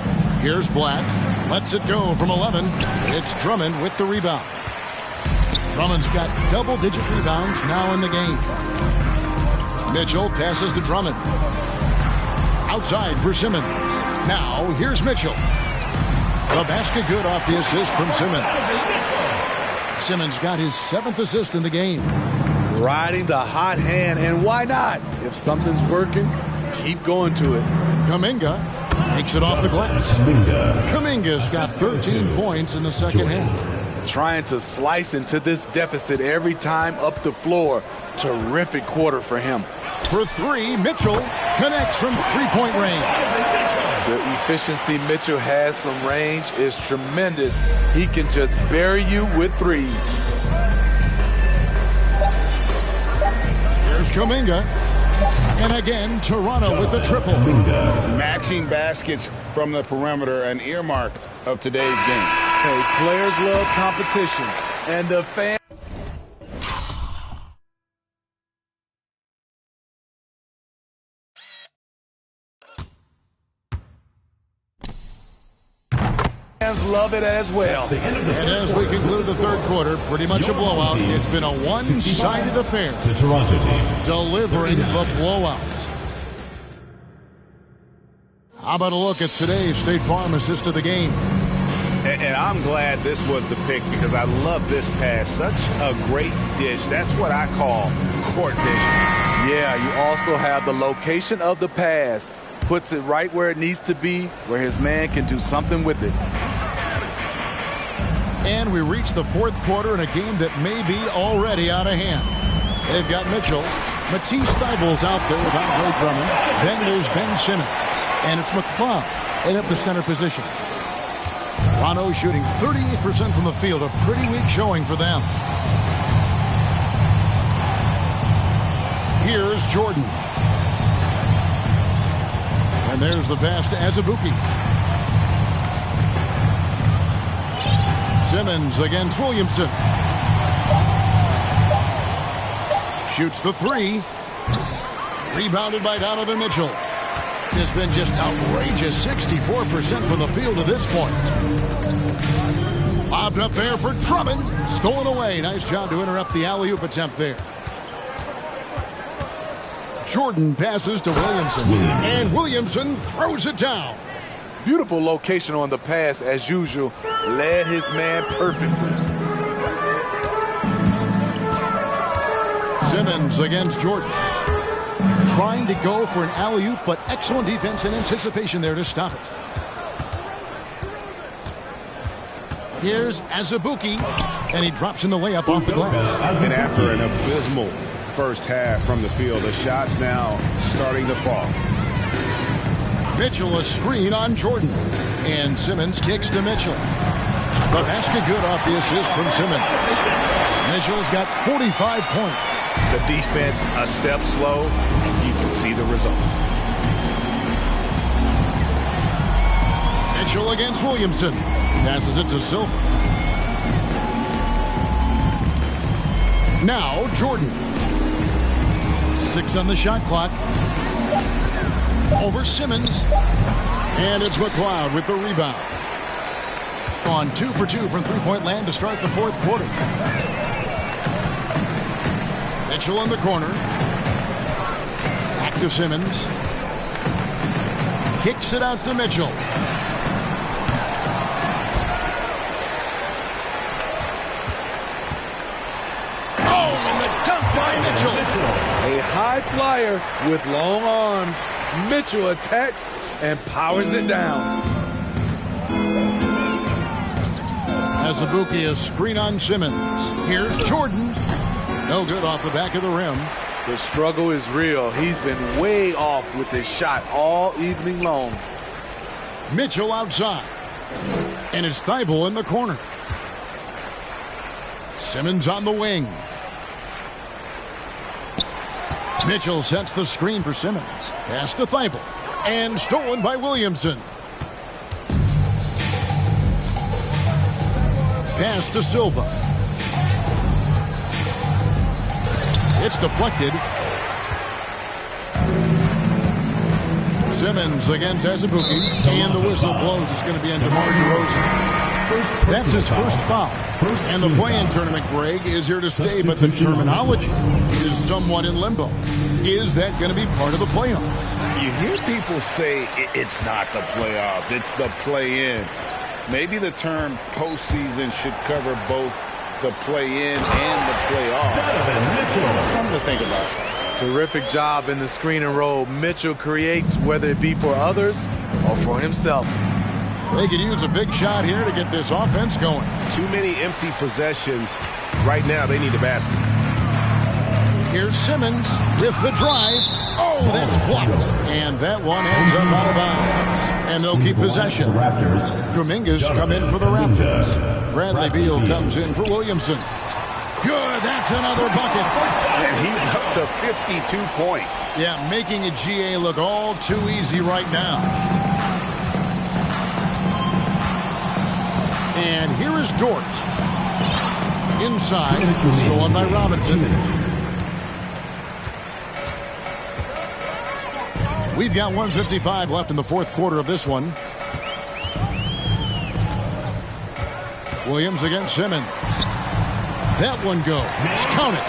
Here's Black. Lets it go from 11. It's Drummond with the rebound. Drummond's got double-digit rebounds now in the game. Mitchell passes to Drummond. Outside for Simmons. Now, here's Mitchell. The basket good off the assist from Simmons. Simmons got his 7th assist in the game. Riding the hot hand, and why not? If something's working, keep going to it. Kuminga takes it off the glass. Kuminga's got 13 points in the second half. Trying to slice into this deficit every time up the floor. Terrific quarter for him. For three, Mitchell connects from three-point range. The efficiency Mitchell has from range is tremendous. He can just bury you with threes. Here's Kuminga. And again, Toronto with the triple. Matching baskets from the perimeter, an earmark of today's game. Hey, players love competition. And the fans love it as well. And as we conclude the third quarter, pretty much a blowout. It's been a one-sided affair. The Toronto team delivering the blowout. How about a look at today's State Farm assist of the game? And I'm glad this was the pick because I love this pass. Such a great dish. That's what I call court vision. Yeah, you also have the location of the pass. Puts it right where it needs to be, where his man can do something with it. And we reach the fourth quarter in a game that may be already out of hand. They've got Mitchell. Matisse Thybulle's out there with Andre Drummond. Then there's Ben Simmons. And it's McCloud in up the center position. Toronto shooting 38% from the field. A pretty weak showing for them. Here's Jordan. And there's the pass to Azubuike. Simmons against Williamson. Shoots the three. Rebounded by Donovan Mitchell. It's been just outrageous 64% from the field to this point. Lobbed up there for Drummond. Stolen away. Nice job to interrupt the alley-oop attempt there. Jordan passes to Williamson. And Williamson throws it down. Beautiful location on the pass as usual. Led his man perfectly. Simmons against Jordan. Trying to go for an alley-oop, but excellent defense and anticipation there to stop it. Here's Azubuike, and he drops in the layup off the glass. And after an abysmal first half from the field, the shots now starting to fall. Mitchell a screen on Jordan, and Simmons kicks to Mitchell. The basket good off the assist from Simmons. Mitchell's got 45 points. The defense a step slow, and you can see the results. Mitchell against Williamson. Passes it to Silver. Now Jordan. 6 on the shot clock. Over Simmons. And it's McCloud with the rebound. On 2 for 2 from three-point land to start the fourth quarter. Mitchell in the corner. Back to Simmons. Kicks it out to Mitchell. Oh, and the dunk by Mitchell. A high flyer with long arms. Mitchell attacks and powers it down. Azubuike a screen on Simmons. Here's Jordan. No good off the back of the rim. The struggle is real. He's been way off with his shot all evening long. Mitchell outside. And it's Thibault in the corner. Simmons on the wing. Mitchell sets the screen for Simmons. Pass to Thibault. And stolen by Williamson. Pass to Silva. It's deflected. Simmons against Azubuike. And the whistle blows. It's going to be on DeMar DeRozan. That's his first foul. And the play-in tournament, Greg, is here to stay, but the terminology is somewhat in limbo. Is that going to be part of the playoffs? You hear people say it's not the playoffs, it's the play-in. Maybe the term postseason should cover both the play-in and the playoffs. Something to think about. Terrific job in the screen and roll. Mitchell creates, whether it be for others or for himself. They could use a big shot here to get this offense going. Too many empty possessions. Right now, they need a basket. Here's Simmons with the drive. Oh, that's blocked. And that one ends up out of bounds. And they'll keep possession. Kuminga's come in for the Raptors. Bradley Beal comes in for Williamson. Good, that's another bucket. And he's up to 52 points. Yeah, making a GA look all too easy right now. And here is Dort. Inside, stolen by Robinson. We've got 1:55 left in the fourth quarter of this one. Williams against Simmons. That one goes. Count it.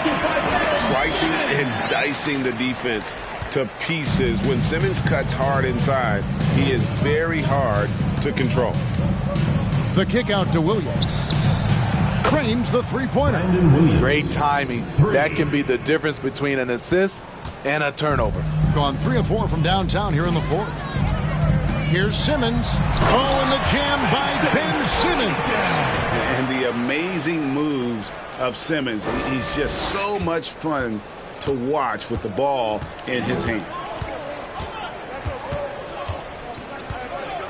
Slicing and dicing the defense to pieces. When Simmons cuts hard inside, he is very hard to control. The kick out to Williams. Cranes the three-pointer. Great timing. That can be the difference between an assist and a turnover. Gone 3 of 4 from downtown here in the fourth. Here's Simmons. Oh, and the jam by Ben Simmons. And the amazing moves of Simmons. He's just so much fun to watch with the ball in his hand.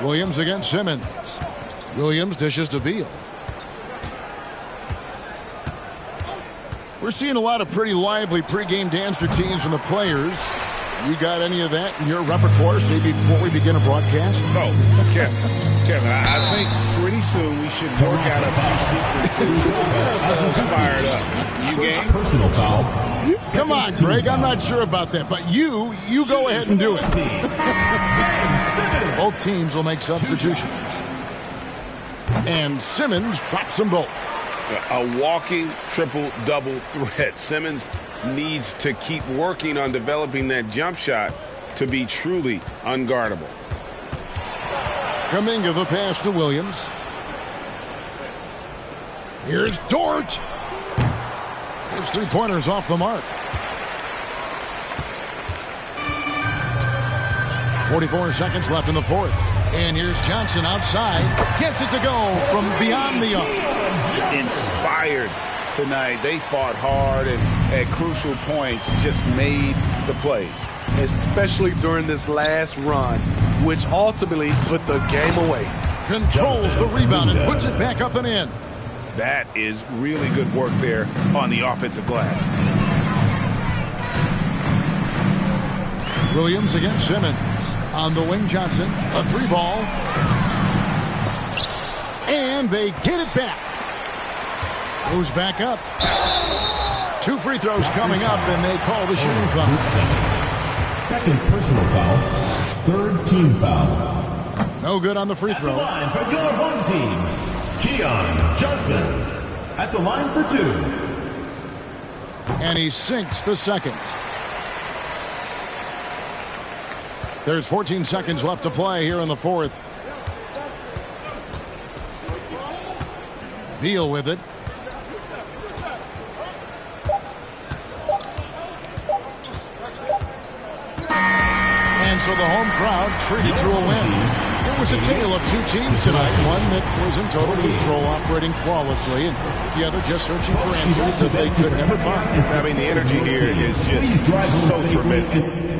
Williams against Simmons. Williams dishes to Beal. We're seeing a lot of pretty lively pregame dance routines from the players. You got any of that in your repertoire, say, before we begin a broadcast? No, Kevin, I think pretty soon we should work out a few sequences to get ourselves fired up. You game? Personal foul. Come on, Greg. I'm not sure about that, but you go ahead and do it. Both teams will make substitutions. And Simmons drops them both. A walking triple-double threat. Simmons needs to keep working on developing that jump shot to be truly unguardable. Kuminga the pass to Williams. Here's Dort. His three-pointers off the mark. 44 seconds left in the fourth. And here's Johnson outside. Gets it to go from beyond the arc. Inspired tonight. They fought hard and at crucial points just made the plays. Especially during this last run, which ultimately put the game away. Controls the rebound and puts it back up and in. That is really good work there on the offensive glass. Williams against Simmons. On the wing, Johnson. A three ball. And they get it back. Goes back up. 2 free throws coming up, and they call the shooting foul. Second personal foul. Third team foul. No good on the free throw. At the line for your home team, Keon Johnson. At the line for 2. And he sinks the second. There's 14 seconds left to play here in the fourth. Beal with it. And so the home crowd treated to a win. It It was a tale of two teams tonight. One that was in total control, operating flawlessly, and the other just searching for answers that they could never find. I mean, the energy here is just so tremendous.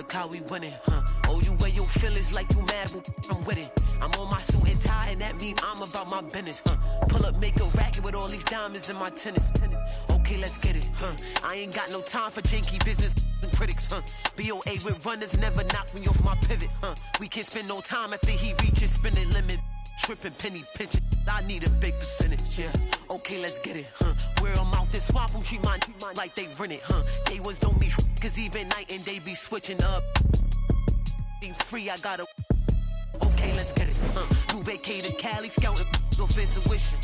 How we winning, huh? Oh, you wear your feelings like you mad, well, I'm with it. I'm on my suit and tie, and that mean I'm about my business, huh? Pull up, make a racket with all these diamonds in my tennis. Okay, let's get it, huh? I ain't got no time for janky business and critics, huh? BOA with runners never knocks me off my pivot, huh? We can't spend no time after he reaches spending limit. Tripping, penny pinching, I need a big percentage, yeah. Okay, let's get it, huh? Where I'm out this swamp, I'm treat mine like they rent it, huh? They was don't be, cause even night and day be switching up. Being free, I gotta. Okay, let's get it, huh? New vacated Cali, scouting off intuition.